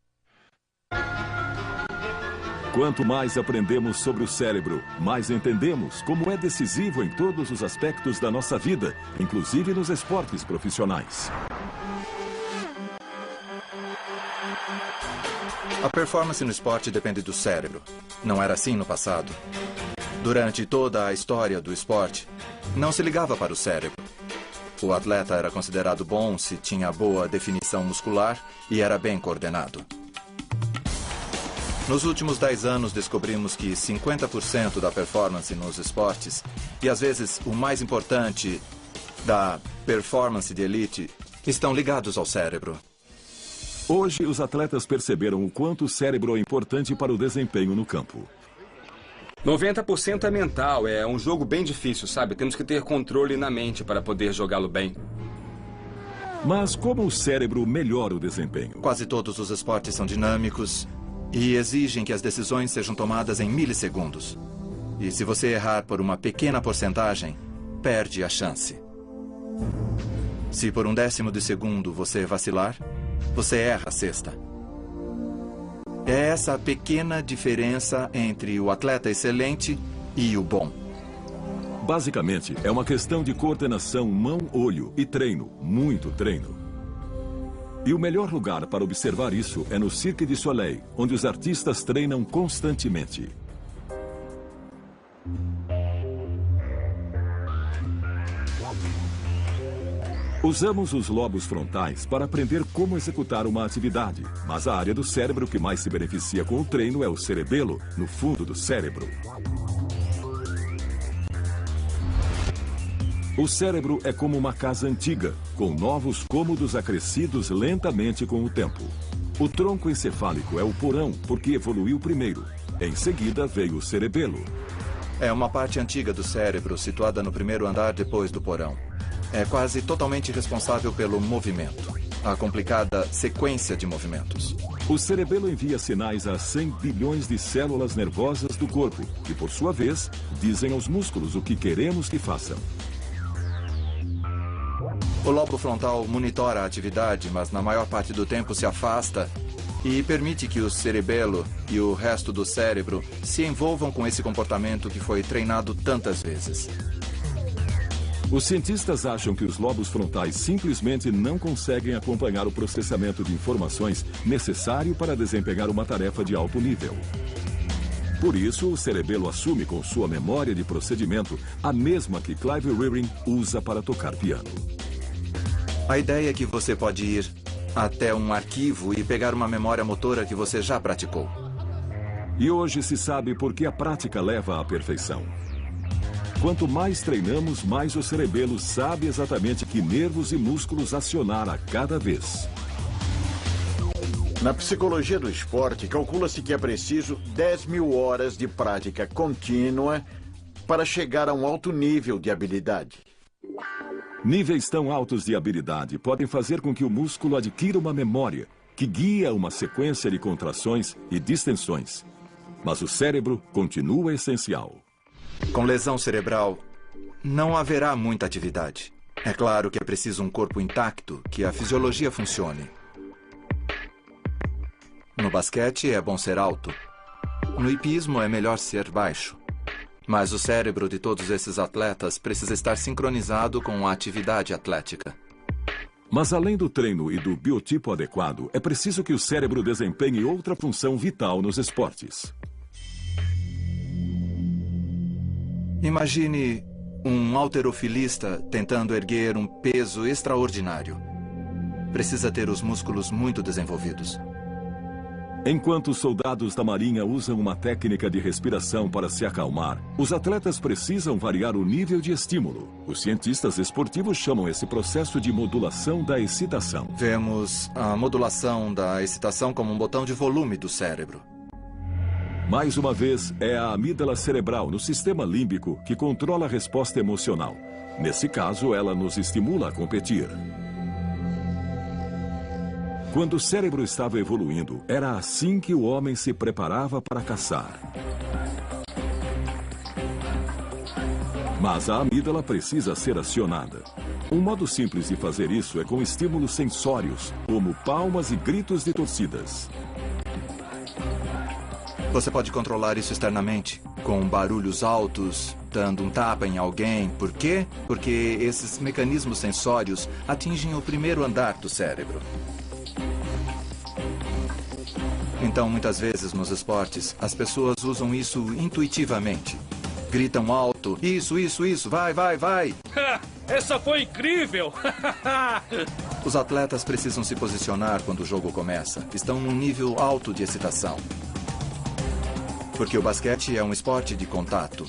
Quanto mais aprendemos sobre o cérebro, mais entendemos como é decisivo em todos os aspectos da nossa vida, inclusive nos esportes profissionais. A performance no esporte depende do cérebro. Não era assim no passado. Durante toda a história do esporte, não se ligava para o cérebro. O atleta era considerado bom se tinha boa definição muscular e era bem coordenado. Nos últimos 10 anos, descobrimos que 50% da performance nos esportes, e às vezes o mais importante da performance de elite, estão ligados ao cérebro. Hoje, os atletas perceberam o quanto o cérebro é importante para o desempenho no campo. 90% é mental, é um jogo bem difícil, sabe? Temos que ter controle na mente para poder jogá-lo bem. Mas como o cérebro melhora o desempenho? Quase todos os esportes são dinâmicos e exigem que as decisões sejam tomadas em milissegundos. E se você errar por uma pequena porcentagem, perde a chance. Se por 1/10 de segundo você vacilar, você erra a cesta. É essa pequena diferença entre o atleta excelente e o bom. Basicamente, é uma questão de coordenação mão-olho e treino, muito treino. E o melhor lugar para observar isso é no Cirque du Soleil, onde os artistas treinam constantemente. Usamos os lobos frontais para aprender como executar uma atividade, mas a área do cérebro que mais se beneficia com o treino é o cerebelo, no fundo do cérebro. O cérebro é como uma casa antiga, com novos cômodos acrescidos lentamente com o tempo. O tronco encefálico é o porão, porque evoluiu primeiro. Em seguida veio o cerebelo. É uma parte antiga do cérebro situada no primeiro andar depois do porão. É quase totalmente responsável pelo movimento, a complicada sequência de movimentos. O cerebelo envia sinais a 100 bilhões de células nervosas do corpo, que, por sua vez, dizem aos músculos o que queremos que façam. O lobo frontal monitora a atividade, mas na maior parte do tempo se afasta e permite que o cerebelo e o resto do cérebro se envolvam com esse comportamento que foi treinado tantas vezes. Os cientistas acham que os lobos frontais simplesmente não conseguem acompanhar o processamento de informações necessário para desempenhar uma tarefa de alto nível. Por isso, o cerebelo assume com sua memória de procedimento a mesma que Clive Rearing usa para tocar piano. A ideia é que você pode ir até um arquivo e pegar uma memória motora que você já praticou. E hoje se sabe por que a prática leva à perfeição. Quanto mais treinamos, mais o cerebelo sabe exatamente que nervos e músculos acionar a cada vez. Na psicologia do esporte, calcula-se que é preciso 10.000 horas de prática contínua para chegar a um alto nível de habilidade. Níveis tão altos de habilidade podem fazer com que o músculo adquira uma memória que guia uma sequência de contrações e distensões. Mas o cérebro continua essencial. Com lesão cerebral, não haverá muita atividade. É claro que é preciso um corpo intacto, que a fisiologia funcione. No basquete é bom ser alto. No hipismo é melhor ser baixo. Mas o cérebro de todos esses atletas precisa estar sincronizado com a atividade atlética. Mas além do treino e do biotipo adequado, é preciso que o cérebro desempenhe outra função vital nos esportes. Imagine um halterofilista tentando erguer um peso extraordinário. Precisa ter os músculos muito desenvolvidos. Enquanto os soldados da Marinha usam uma técnica de respiração para se acalmar, os atletas precisam variar o nível de estímulo. Os cientistas esportivos chamam esse processo de modulação da excitação. Vemos a modulação da excitação como um botão de volume do cérebro. Mais uma vez, é a amígdala cerebral no sistema límbico que controla a resposta emocional. Nesse caso, ela nos estimula a competir. Quando o cérebro estava evoluindo, era assim que o homem se preparava para caçar. Mas a amígdala precisa ser acionada. Um modo simples de fazer isso é com estímulos sensórios, como palmas e gritos de torcidas. Você pode controlar isso externamente, com barulhos altos, dando um tapa em alguém. Por quê? Porque esses mecanismos sensórios atingem o primeiro andar do cérebro. Então, muitas vezes nos esportes, as pessoas usam isso intuitivamente. Gritam alto, isso, vai, vai, vai. Essa foi incrível! Os atletas precisam se posicionar quando o jogo começa. Estão num nível alto de excitação. Porque o basquete é um esporte de contato.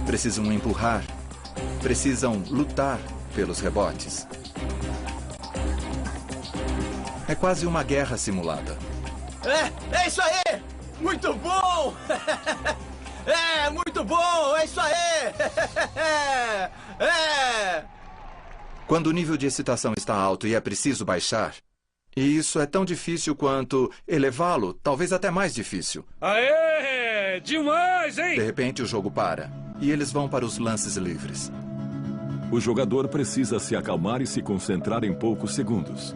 Precisam empurrar. Precisam lutar pelos rebotes. É quase uma guerra simulada. É isso aí! Muito bom! É, muito bom! É isso aí! Quando o nível de excitação está alto e é preciso baixar, e isso é tão difícil quanto elevá-lo, talvez até mais difícil. Aê! Demais, hein? De repente o jogo para, e eles vão para os lances livres. O jogador precisa se acalmar e se concentrar em poucos segundos.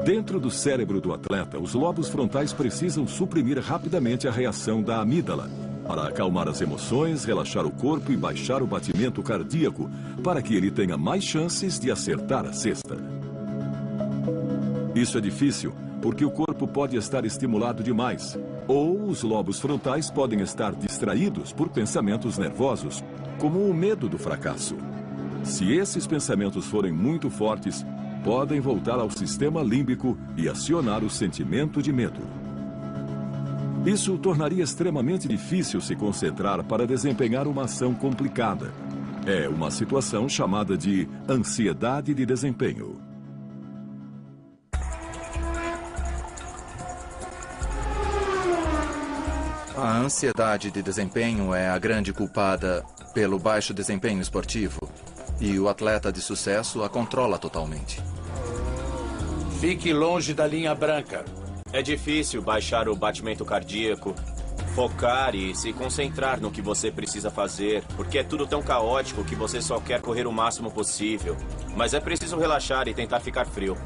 Dentro do cérebro do atleta, os lobos frontais precisam suprimir rapidamente a reação da amígdala para acalmar as emoções, relaxar o corpo e baixar o batimento cardíaco para que ele tenha mais chances de acertar a cesta. Isso é difícil porque o corpo pode estar estimulado demais ou os lobos frontais podem estar distraídos por pensamentos nervosos, como o medo do fracasso. Se esses pensamentos forem muito fortes, podem voltar ao sistema límbico e acionar o sentimento de medo. Isso o tornaria extremamente difícil se concentrar para desempenhar uma ação complicada. É uma situação chamada de ansiedade de desempenho. A ansiedade de desempenho é a grande culpada pelo baixo desempenho esportivo. E o atleta de sucesso a controla totalmente. Fique longe da linha branca. É difícil baixar o batimento cardíaco, focar e se concentrar no que você precisa fazer, porque é tudo tão caótico que você só quer correr o máximo possível. Mas é preciso relaxar e tentar ficar frio.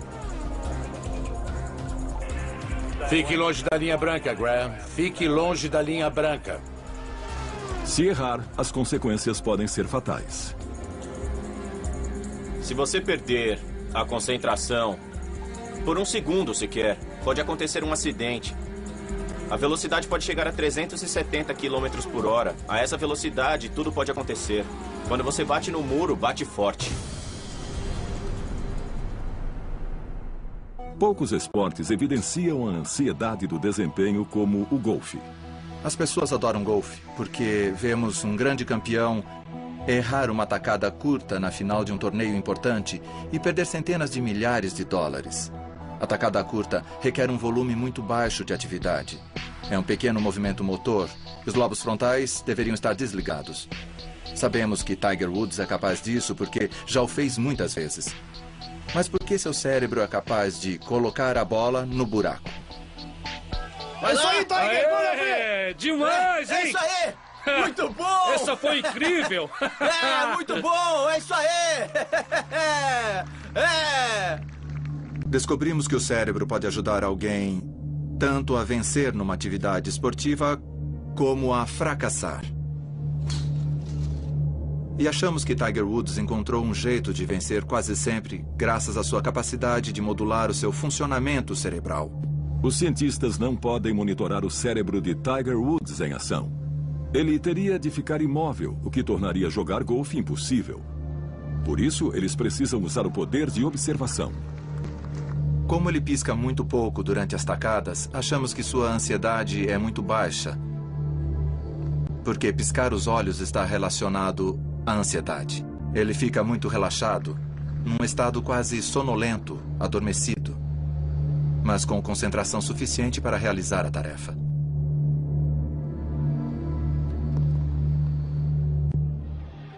Fique longe da linha branca, Graham. Fique longe da linha branca. Se errar, as consequências podem ser fatais. Se você perder a concentração por um segundo sequer, pode acontecer um acidente. A velocidade pode chegar a 370 km por hora. A essa velocidade, tudo pode acontecer. Quando você bate no muro, bate forte. Poucos esportes evidenciam a ansiedade do desempenho como o golfe. As pessoas adoram golfe porque vemos um grande campeão errar uma tacada curta na final de um torneio importante e perder centenas de milhares de dólares. A tacada curta requer um volume muito baixo de atividade. É um pequeno movimento motor. Os lobos frontais deveriam estar desligados. Sabemos que Tiger Woods é capaz disso porque já o fez muitas vezes. Mas por que seu cérebro é capaz de colocar a bola no buraco? É isso aí, Tiger! Bora ver! Demais, hein? É isso aí! Muito bom! Essa foi incrível! Muito bom! É isso aí! Descobrimos que o cérebro pode ajudar alguém tanto a vencer numa atividade esportiva como a fracassar. E achamos que Tiger Woods encontrou um jeito de vencer quase sempre graças à sua capacidade de modular o seu funcionamento cerebral. Os cientistas não podem monitorar o cérebro de Tiger Woods em ação. Ele teria de ficar imóvel, o que tornaria jogar golfe impossível. Por isso, eles precisam usar o poder de observação. Como ele pisca muito pouco durante as tacadas, achamos que sua ansiedade é muito baixa. Porque piscar os olhos está relacionado à ansiedade. Ele fica muito relaxado, num estado quase sonolento, adormecido, mas com concentração suficiente para realizar a tarefa.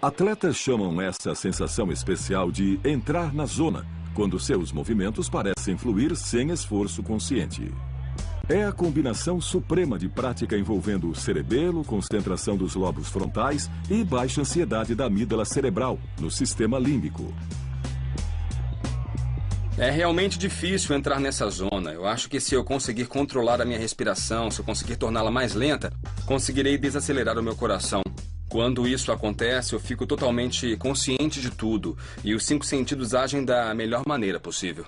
Atletas chamam essa sensação especial de entrar na zona, quando seus movimentos parecem fluir sem esforço consciente. É a combinação suprema de prática envolvendo o cerebelo, concentração dos lobos frontais e baixa ansiedade da amígdala cerebral, no sistema límbico. É realmente difícil entrar nessa zona. Eu acho que se eu conseguir controlar a minha respiração, se eu conseguir torná-la mais lenta, conseguirei desacelerar o meu coração. Quando isso acontece, eu fico totalmente consciente de tudo e os 5 sentidos agem da melhor maneira possível.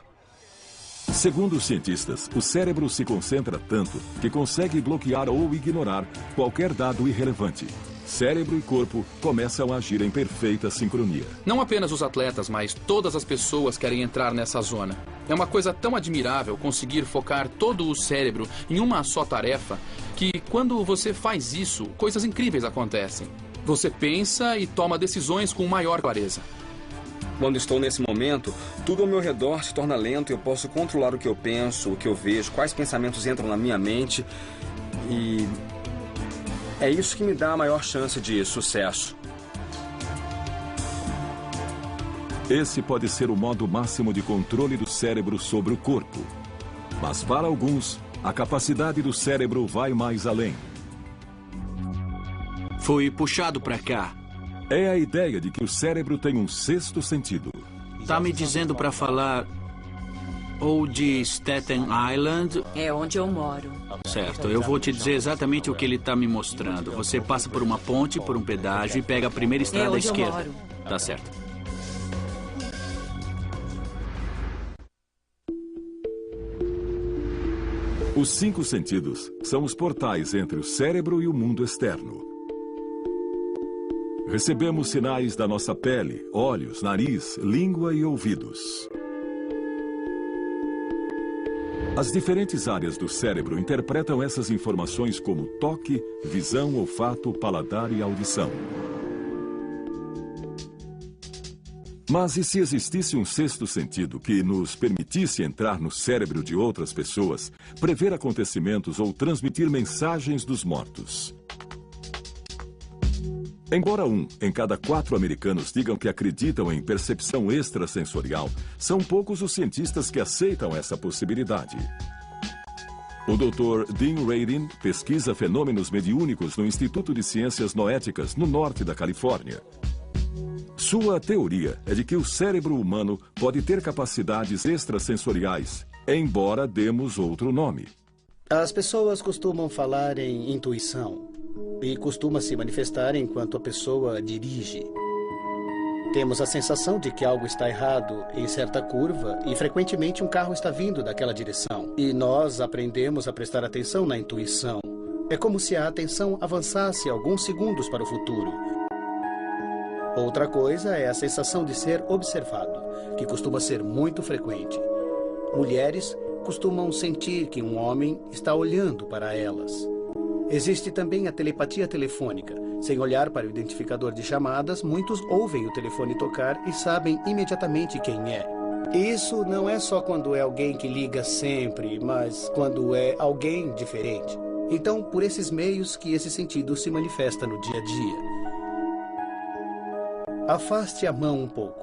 Segundo os cientistas, o cérebro se concentra tanto que consegue bloquear ou ignorar qualquer dado irrelevante. Cérebro e corpo começam a agir em perfeita sincronia. Não apenas os atletas, mas todas as pessoas querem entrar nessa zona. É uma coisa tão admirável conseguir focar todo o cérebro em uma só tarefa que, quando você faz isso, coisas incríveis acontecem. Você pensa e toma decisões com maior clareza. Quando estou nesse momento, tudo ao meu redor se torna lento e eu posso controlar o que eu penso, o que eu vejo, quais pensamentos entram na minha mente. E é isso que me dá a maior chance de sucesso. Esse pode ser o modo máximo de controle do cérebro sobre o corpo. Mas para alguns, a capacidade do cérebro vai mais além. Fui puxado para cá. É a ideia de que o cérebro tem um sexto sentido. Tá me dizendo para falar ou de Staten Island... É onde eu moro. Certo, eu vou te dizer exatamente o que ele tá me mostrando. Você passa por uma ponte, por um pedágio e pega a primeira estrada à esquerda. Tá certo. Os 5 sentidos são os portais entre o cérebro e o mundo externo. Recebemos sinais da nossa pele, olhos, nariz, língua e ouvidos. As diferentes áreas do cérebro interpretam essas informações como toque, visão, olfato, paladar e audição. Mas e se existisse um sexto sentido que nos permitisse entrar no cérebro de outras pessoas, prever acontecimentos ou transmitir mensagens dos mortos? Embora 1 em cada 4 americanos digam que acreditam em percepção extrasensorial, são poucos os cientistas que aceitam essa possibilidade. O Dr. Dean Radin pesquisa fenômenos mediúnicos no Instituto de Ciências Noéticas, no norte da Califórnia. Sua teoria é de que o cérebro humano pode ter capacidades extrasensoriais, embora demos outro nome. As pessoas costumam falar em intuição e costuma se manifestar enquanto a pessoa dirige. Temos a sensação de que algo está errado em certa curva e frequentemente um carro está vindo daquela direção. E nós aprendemos a prestar atenção na intuição. É como se a atenção avançasse alguns segundos para o futuro. Outra coisa é a sensação de ser observado, que costuma ser muito frequente. Mulheres costumam sentir que um homem está olhando para elas. Existe também a telepatia telefônica. Sem olhar para o identificador de chamadas, muitos ouvem o telefone tocar e sabem imediatamente quem é. Isso não é só quando é alguém que liga sempre, mas quando é alguém diferente. Então, por esses meios que esse sentido se manifesta no dia a dia. Afaste a mão um pouco.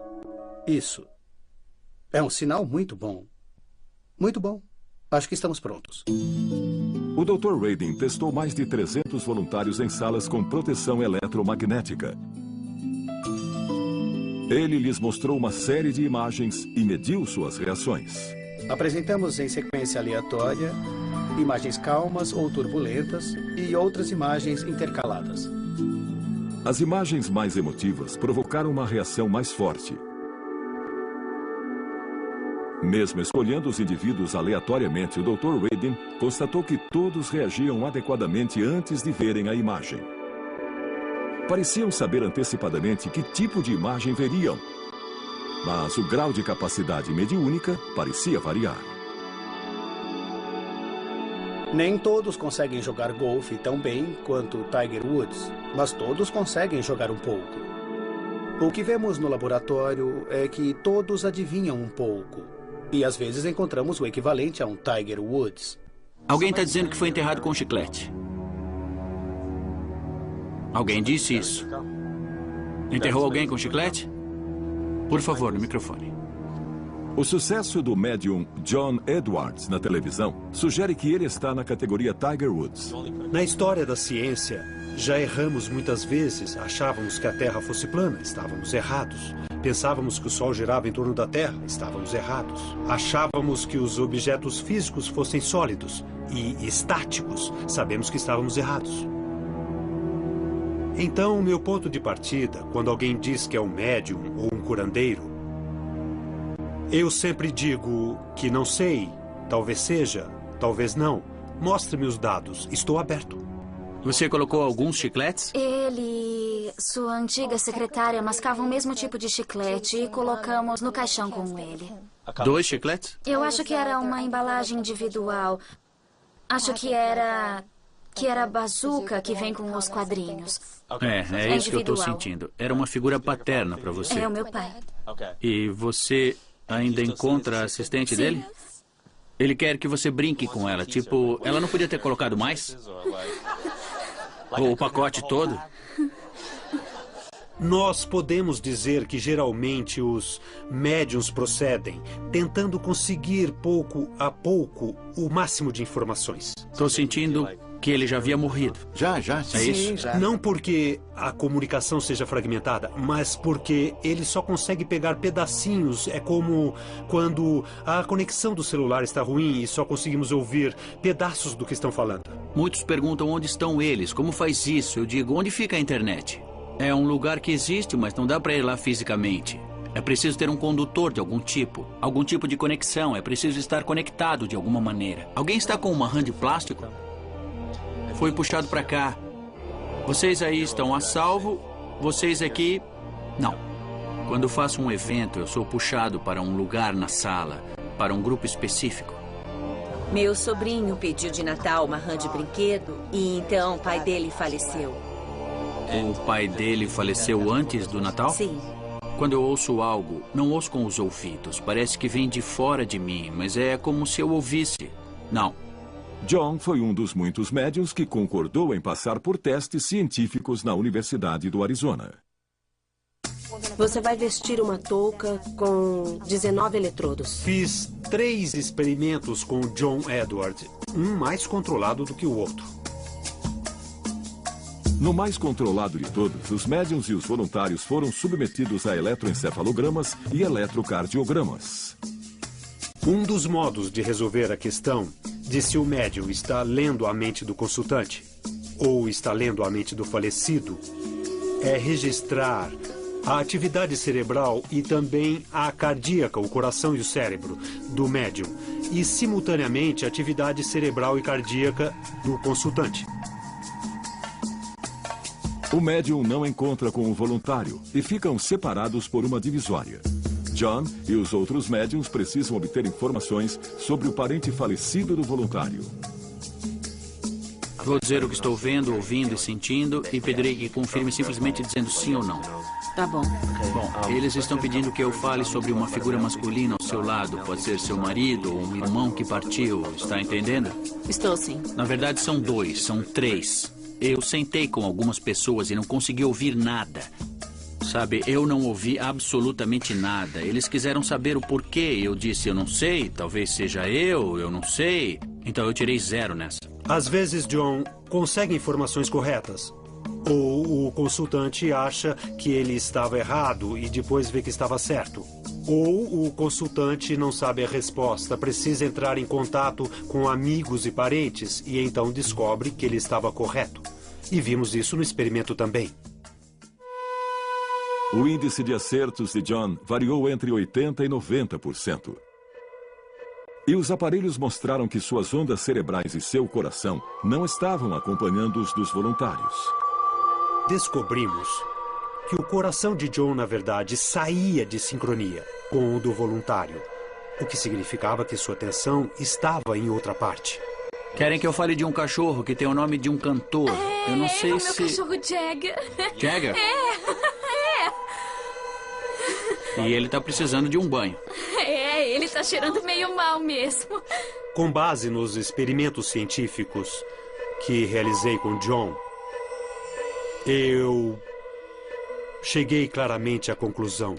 Isso. É um sinal muito bom. Muito bom. Acho que estamos prontos. O Dr. Radin testou mais de 300 voluntários em salas com proteção eletromagnética. Ele lhes mostrou uma série de imagens e mediu suas reações. Apresentamos em sequência aleatória imagens calmas ou turbulentas e outras imagens intercaladas. As imagens mais emotivas provocaram uma reação mais forte. Mesmo escolhendo os indivíduos aleatoriamente, o Dr. Radin constatou que todos reagiam adequadamente antes de verem a imagem. Pareciam saber antecipadamente que tipo de imagem veriam, mas o grau de capacidade mediúnica parecia variar. Nem todos conseguem jogar golfe tão bem quanto Tiger Woods, mas todos conseguem jogar um pouco. O que vemos no laboratório é que todos adivinham um pouco. E às vezes encontramos o equivalente a um Tiger Woods. Alguém está dizendo que foi enterrado com chiclete. Alguém disse isso. Enterrou alguém com chiclete? Por favor, no microfone. O sucesso do médium John Edwards na televisão sugere que ele está na categoria Tiger Woods. Na história da ciência, já erramos muitas vezes. Achávamos que a Terra fosse plana, estávamos errados. Pensávamos que o Sol girava em torno da Terra, estávamos errados. Achávamos que os objetos físicos fossem sólidos e estáticos, sabemos que estávamos errados. Então, o meu ponto de partida, quando alguém diz que é um médium ou um curandeiro, eu sempre digo que não sei, talvez seja, talvez não. Mostre-me os dados, estou aberto. Você colocou alguns chicletes? Ele e sua antiga secretária mascavam o mesmo tipo de chiclete e colocamos no caixão com ele. 2 chicletes? Eu acho que era uma embalagem individual. Acho que era a bazuca que vem com os quadrinhos. É isso que eu estou sentindo. Era uma figura paterna para você. É o meu pai. E você ainda encontra a assistente dele? Ele quer que você brinque com ela. Tipo, ela não podia ter colocado mais? Ou o pacote todo? Nós podemos dizer que geralmente os médiuns procedem tentando conseguir pouco a pouco o máximo de informações. Estou sentindo que ele já havia morrido. Já. É isso? Já. Não porque a comunicação seja fragmentada, mas porque ele só consegue pegar pedacinhos. É como quando a conexão do celular está ruim e só conseguimos ouvir pedaços do que estão falando. Muitos perguntam onde estão eles, como faz isso? Eu digo, onde fica a internet? É um lugar que existe, mas não dá para ir lá fisicamente. É preciso ter um condutor de algum tipo de conexão, é preciso estar conectado de alguma maneira. Alguém está com uma rã de plástico? Foi puxado para cá. Vocês aí estão a salvo, vocês aqui, não. Quando faço um evento, eu sou puxado para um lugar na sala, para um grupo específico. Meu sobrinho pediu de Natal uma rã de brinquedo e então o pai dele faleceu. O pai dele faleceu antes do Natal? Sim. Quando eu ouço algo, não ouço com os ouvidos. Parece que vem de fora de mim, mas é como se eu ouvisse. Não. John foi um dos muitos médiuns que concordou em passar por testes científicos na Universidade do Arizona. Você vai vestir uma touca com 19 eletrodos. Fiz 3 experimentos com John Edward, um mais controlado do que o outro. No mais controlado de todos, os médiuns e os voluntários foram submetidos a eletroencefalogramas e eletrocardiogramas. Um dos modos de resolver a questão de se o médium está lendo a mente do consultante ou está lendo a mente do falecido é registrar A atividade cerebral e também a cardíaca, o coração e o cérebro, do médium. E, simultaneamente, a atividade cerebral e cardíaca do consultante. O médium não encontra com o voluntário e ficam separados por uma divisória. John e os outros médiums precisam obter informações sobre o parente falecido do voluntário. Vou dizer o que estou vendo, ouvindo e sentindo e pedirei que confirme simplesmente dizendo sim ou não. Tá bom. Bom, eles estão pedindo que eu fale sobre uma figura masculina ao seu lado. Pode ser seu marido ou um irmão que partiu. Está entendendo? Estou sim. Na verdade, são 2, são 3. Eu sentei com algumas pessoas e não consegui ouvir nada. Sabe, eu não ouvi absolutamente nada. Eles quiseram saber o porquê. Eu disse, eu não sei. Talvez seja eu não sei. Então eu tirei 0 nessa. Às vezes, John consegue informações corretas. Ou o consultante acha que ele estava errado e depois vê que estava certo. Ou o consultante não sabe a resposta, precisa entrar em contato com amigos e parentes e então descobre que ele estava correto. E vimos isso no experimento também. O índice de acertos de John variou entre 80% e 90%. E os aparelhos mostraram que suas ondas cerebrais e seu coração não estavam acompanhando os dos voluntários. Descobrimos que o coração de John, na verdade, saía de sincronia com o do voluntário, o que significava que sua atenção estava em outra parte. Querem que eu fale de um cachorro que tem o nome de um cantor? Eu não sei o se... meu cachorro Jagger. Jagger? É. E ele tá precisando de um banho. Ele tá cheirando meio mal mesmo. Com base nos experimentos científicos que realizei com John, eu cheguei claramente à conclusão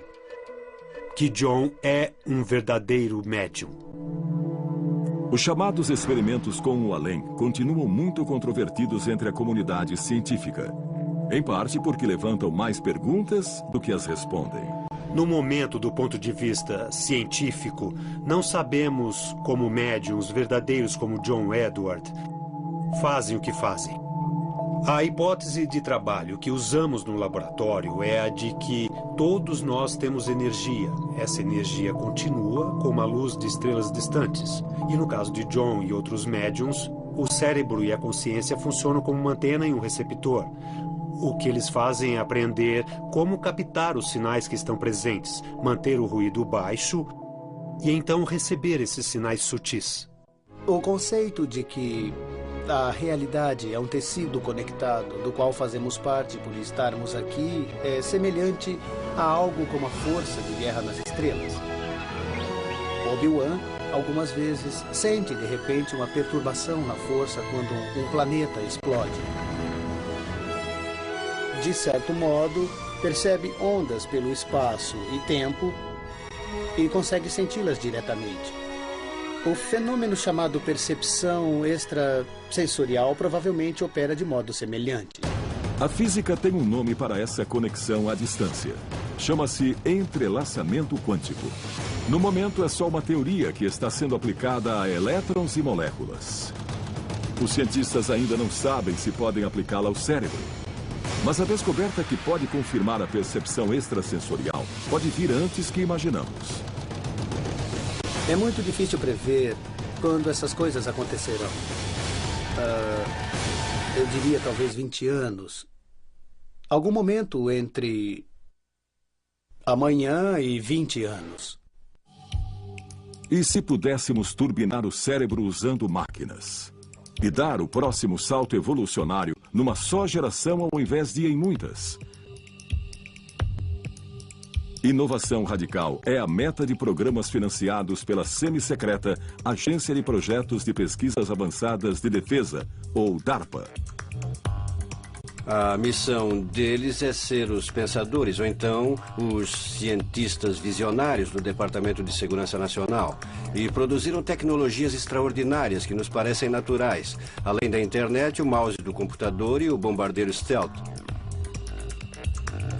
que John é um verdadeiro médium. Os chamados experimentos com o além continuam muito controvertidos entre a comunidade científica. Em parte porque levantam mais perguntas do que as respondem. No momento, do ponto de vista científico, não sabemos como médiums verdadeiros como John Edward fazem o que fazem. A hipótese de trabalho que usamos no laboratório é a de que todos nós temos energia. Essa energia continua como a luz de estrelas distantes. E no caso de John e outros médiums, o cérebro e a consciência funcionam como uma antena e um receptor. O que eles fazem é aprender como captar os sinais que estão presentes, manter o ruído baixo e então receber esses sinais sutis. O conceito de que a realidade é um tecido conectado do qual fazemos parte por estarmos aqui é semelhante a algo como a força de Guerra nas Estrelas. Obi-Wan, algumas vezes, sente de repente uma perturbação na força quando um planeta explode. De certo modo, percebe ondas pelo espaço e tempo e consegue senti-las diretamente. O fenômeno chamado percepção extrasensorial provavelmente opera de modo semelhante. A física tem um nome para essa conexão à distância. Chama-se entrelaçamento quântico. No momento, é só uma teoria que está sendo aplicada a elétrons e moléculas. Os cientistas ainda não sabem se podem aplicá-la ao cérebro. Mas a descoberta que pode confirmar a percepção extrasensorial pode vir antes que imaginamos. É muito difícil prever quando essas coisas acontecerão. Eu diria talvez 20 anos. Algum momento entre amanhã e 20 anos. E se pudéssemos turbinar o cérebro usando máquinas? E dar o próximo salto evolucionário numa só geração ao invés de em muitas? Inovação radical é a meta de programas financiados pela semi-secreta Agência de Projetos de Pesquisas Avançadas de Defesa, ou DARPA. A missão deles é ser os pensadores, ou então os cientistas visionários do Departamento de Segurança Nacional. E produziram tecnologias extraordinárias que nos parecem naturais, além da internet, o mouse do computador e o bombardeiro stealth.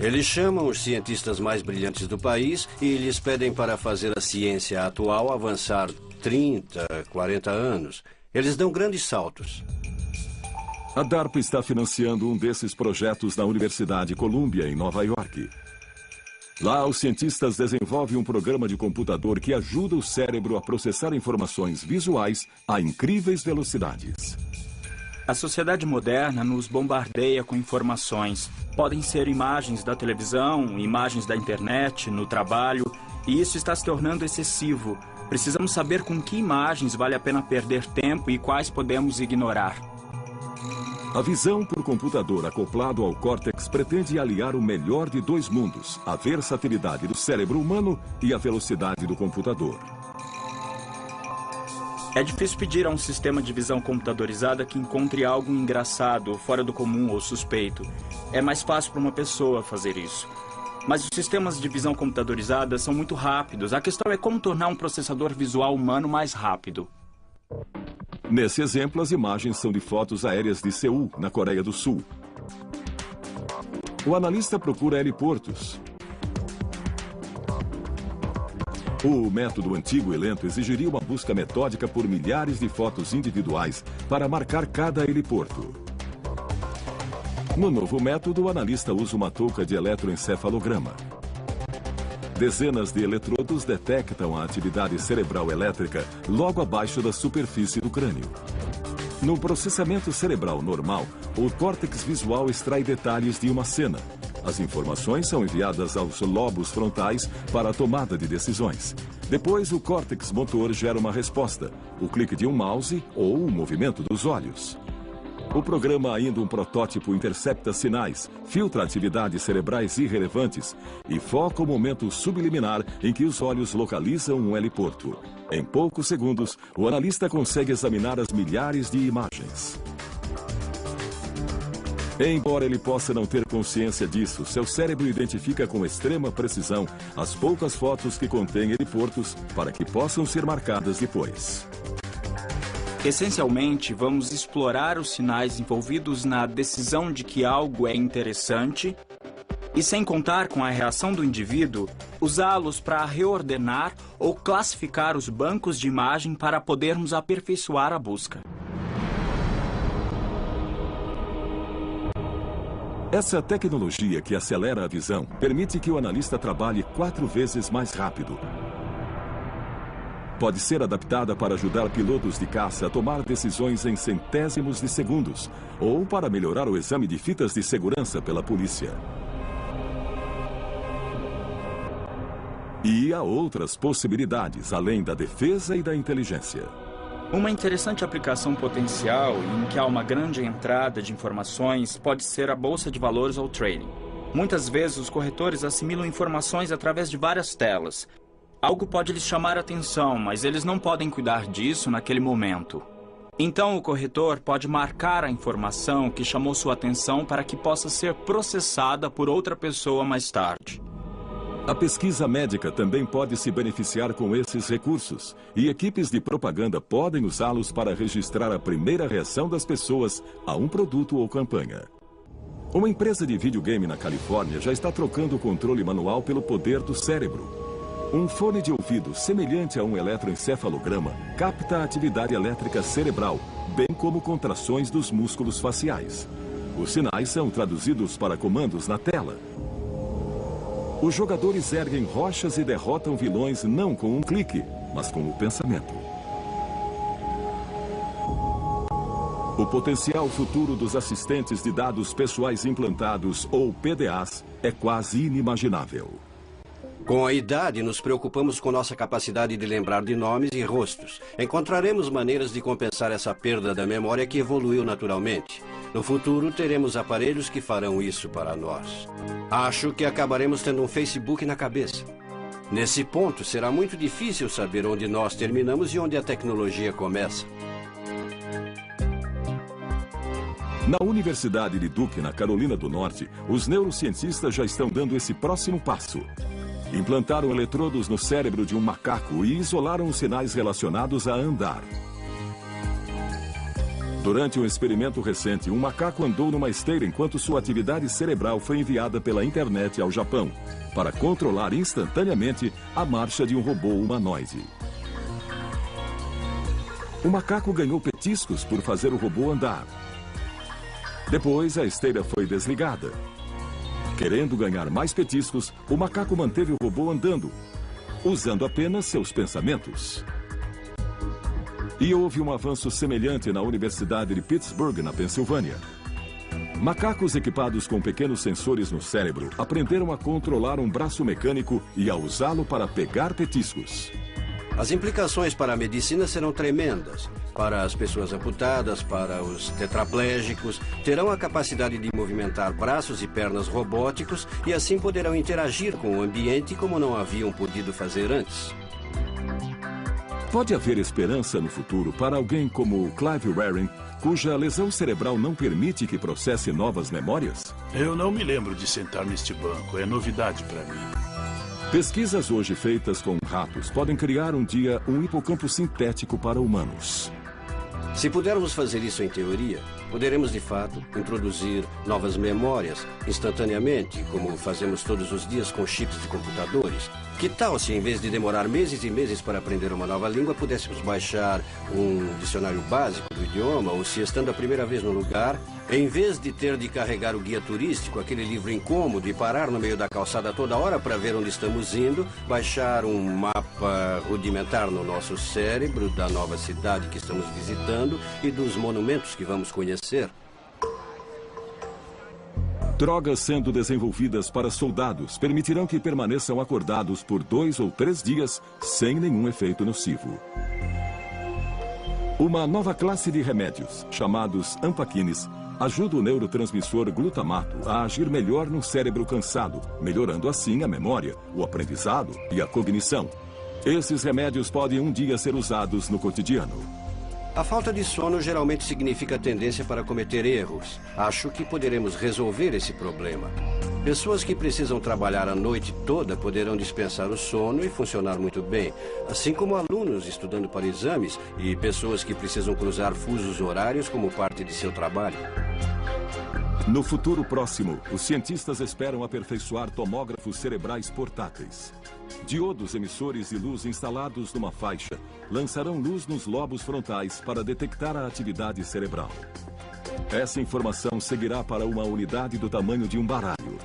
Eles chamam os cientistas mais brilhantes do país e lhes pedem para fazer a ciência atual avançar 30, 40 anos. Eles dão grandes saltos. A DARPA está financiando um desses projetos na Universidade Columbia, em Nova York. Lá, os cientistas desenvolvem um programa de computador que ajuda o cérebro a processar informações visuais a incríveis velocidades. A sociedade moderna nos bombardeia com informações. Podem ser imagens da televisão, imagens da internet, no trabalho, e isso está se tornando excessivo. Precisamos saber com que imagens vale a pena perder tempo e quais podemos ignorar. A visão por computador acoplado ao córtex pretende aliar o melhor de dois mundos, a versatilidade do cérebro humano e a velocidade do computador. É difícil pedir a um sistema de visão computadorizada que encontre algo engraçado, fora do comum ou suspeito. É mais fácil para uma pessoa fazer isso. Mas os sistemas de visão computadorizada são muito rápidos. A questão é como tornar um processador visual humano mais rápido. Nesse exemplo, as imagens são de fotos aéreas de Seul, na Coreia do Sul. O analista procura heliportos. O método antigo e lento exigiria uma busca metódica por milhares de fotos individuais para marcar cada heliporto. No novo método, o analista usa uma touca de eletroencefalograma. Dezenas de eletrodos detectam a atividade cerebral elétrica logo abaixo da superfície do crânio. No processamento cerebral normal, o córtex visual extrai detalhes de uma cena. As informações são enviadas aos lobos frontais para a tomada de decisões. Depois, o córtex motor gera uma resposta, o clique de um mouse ou o movimento dos olhos. O programa, ainda um protótipo, intercepta sinais, filtra atividades cerebrais irrelevantes e foca o momento subliminar em que os olhos localizam um heliporto. Em poucos segundos, o analista consegue examinar as milhares de imagens. Embora ele possa não ter consciência disso, seu cérebro identifica com extrema precisão as poucas fotos que contêm heliportos para que possam ser marcadas depois. Essencialmente, vamos explorar os sinais envolvidos na decisão de que algo é interessante e, sem contar com a reação do indivíduo, usá-los para reordenar ou classificar os bancos de imagem para podermos aperfeiçoar a busca. Essa tecnologia que acelera a visão permite que o analista trabalhe 4 vezes mais rápido. Pode ser adaptada para ajudar pilotos de caça a tomar decisões em centésimos de segundos ou para melhorar o exame de fitas de segurança pela polícia. E há outras possibilidades, além da defesa e da inteligência. Uma interessante aplicação potencial em que há uma grande entrada de informações pode ser a bolsa de valores ou trading. Muitas vezes os corretores assimilam informações através de várias telas. Algo pode lhes chamar a atenção, mas eles não podem cuidar disso naquele momento. Então o corretor pode marcar a informação que chamou sua atenção para que possa ser processada por outra pessoa mais tarde. A pesquisa médica também pode se beneficiar com esses recursos, e equipes de propaganda podem usá-los para registrar a primeira reação das pessoas a um produto ou campanha. Uma empresa de videogame na Califórnia já está trocando o controle manual pelo poder do cérebro. Um fone de ouvido semelhante a um eletroencefalograma capta a atividade elétrica cerebral, bem como contrações dos músculos faciais. Os sinais são traduzidos para comandos na tela. Os jogadores erguem rochas e derrotam vilões não com um clique, mas com o pensamento. O potencial futuro dos assistentes de dados pessoais implantados, ou PDAs, é quase inimaginável. Com a idade, nos preocupamos com nossa capacidade de lembrar de nomes e rostos. Encontraremos maneiras de compensar essa perda da memória que evoluiu naturalmente. No futuro, teremos aparelhos que farão isso para nós. Acho que acabaremos tendo um Facebook na cabeça. Nesse ponto, será muito difícil saber onde nós terminamos e onde a tecnologia começa. Na Universidade de Duke, na Carolina do Norte, os neurocientistas já estão dando esse próximo passo. Implantaram eletrodos no cérebro de um macaco e isolaram os sinais relacionados a andar. Durante um experimento recente, um macaco andou numa esteira enquanto sua atividade cerebral foi enviada pela internet ao Japão, para controlar instantaneamente a marcha de um robô humanoide. O macaco ganhou petiscos por fazer o robô andar. Depois, a esteira foi desligada. Querendo ganhar mais petiscos, o macaco manteve o robô andando, usando apenas seus pensamentos. E houve um avanço semelhante na Universidade de Pittsburgh, na Pensilvânia. Macacos equipados com pequenos sensores no cérebro aprenderam a controlar um braço mecânico e a usá-lo para pegar petiscos. As implicações para a medicina serão tremendas. Para as pessoas amputadas, para os tetraplégicos, terão a capacidade de movimentar braços e pernas robóticos e assim poderão interagir com o ambiente como não haviam podido fazer antes. Pode haver esperança no futuro para alguém como Clive Waring, cuja lesão cerebral não permite que processe novas memórias? Eu não me lembro de sentar neste banco. É novidade para mim. Pesquisas hoje feitas com ratos podem criar um dia um hipocampo sintético para humanos. Se pudermos fazer isso em teoria, poderemos de fato introduzir novas memórias instantaneamente, como fazemos todos os dias com chips de computadores. Que tal se, em vez de demorar meses e meses para aprender uma nova língua, pudéssemos baixar um dicionário básico do idioma, ou se, estando a primeira vez no lugar, em vez de ter de carregar o guia turístico, aquele livro incômodo, e parar no meio da calçada toda hora para ver onde estamos indo, baixar um mapa rudimentar no nosso cérebro da nova cidade que estamos visitando e dos monumentos que vamos conhecer. Drogas sendo desenvolvidas para soldados permitirão que permaneçam acordados por 2 ou 3 dias sem nenhum efeito nocivo. Uma nova classe de remédios, chamados ampaquines, ajuda o neurotransmissor glutamato a agir melhor no cérebro cansado, melhorando assim a memória, o aprendizado e a cognição. Esses remédios podem um dia ser usados no cotidiano. A falta de sono geralmente significa tendência para cometer erros. Acho que poderemos resolver esse problema. Pessoas que precisam trabalhar a noite toda poderão dispensar o sono e funcionar muito bem, assim como alunos estudando para exames e pessoas que precisam cruzar fusos horários como parte de seu trabalho. No futuro próximo, os cientistas esperam aperfeiçoar tomógrafos cerebrais portáteis. Diodos emissores de luz instalados numa faixa lançarão luz nos lobos frontais para detectar a atividade cerebral. Essa informação seguirá para uma unidade do tamanho de um baralho.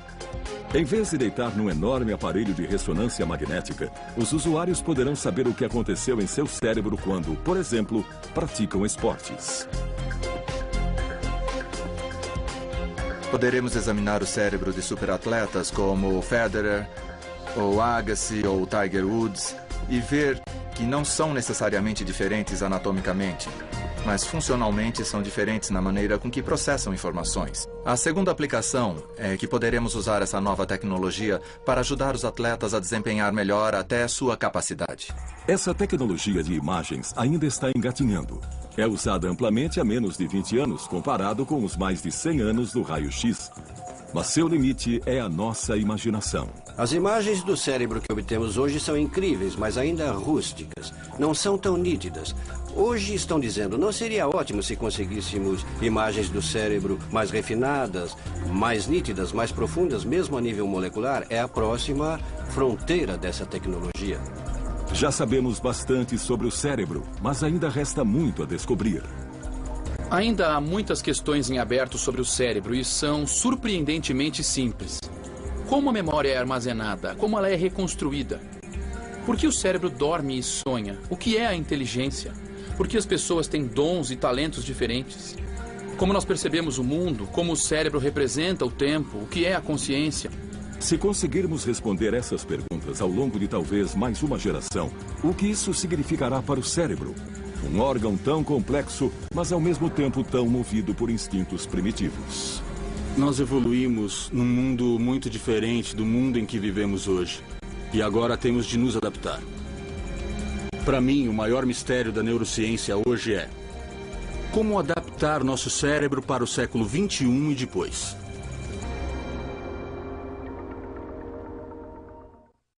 Em vez de deitar num enorme aparelho de ressonância magnética, os usuários poderão saber o que aconteceu em seu cérebro quando, por exemplo, praticam esportes. Poderemos examinar o cérebro de superatletas como Federer, ou Agassi, ou Tiger Woods, e ver que não são necessariamente diferentes anatomicamente, mas funcionalmente são diferentes na maneira com que processam informações. A segunda aplicação é que poderemos usar essa nova tecnologia para ajudar os atletas a desempenhar melhor até sua capacidade. Essa tecnologia de imagens ainda está engatinhando. É usada amplamente há menos de 20 anos, comparado com os mais de 100 anos do raio-x. Mas seu limite é a nossa imaginação. As imagens do cérebro que obtemos hoje são incríveis, mas ainda rústicas. Não são tão nítidas. Hoje estão dizendo, não seria ótimo se conseguíssemos imagens do cérebro mais refinadas, mais nítidas, mais profundas, mesmo a nível molecular? É a próxima fronteira dessa tecnologia. Já sabemos bastante sobre o cérebro, mas ainda resta muito a descobrir. Ainda há muitas questões em aberto sobre o cérebro e são surpreendentemente simples. Como a memória é armazenada? Como ela é reconstruída? Por que o cérebro dorme e sonha? O que é a inteligência? Por que as pessoas têm dons e talentos diferentes? Como nós percebemos o mundo? Como o cérebro representa o tempo? O que é a consciência? Se conseguirmos responder essas perguntas ao longo de talvez mais uma geração, o que isso significará para o cérebro? Um órgão tão complexo, mas ao mesmo tempo tão movido por instintos primitivos. Nós evoluímos num mundo muito diferente do mundo em que vivemos hoje. E agora temos de nos adaptar. Para mim, o maior mistério da neurociência hoje é como adaptar nosso cérebro para o século XXI e depois.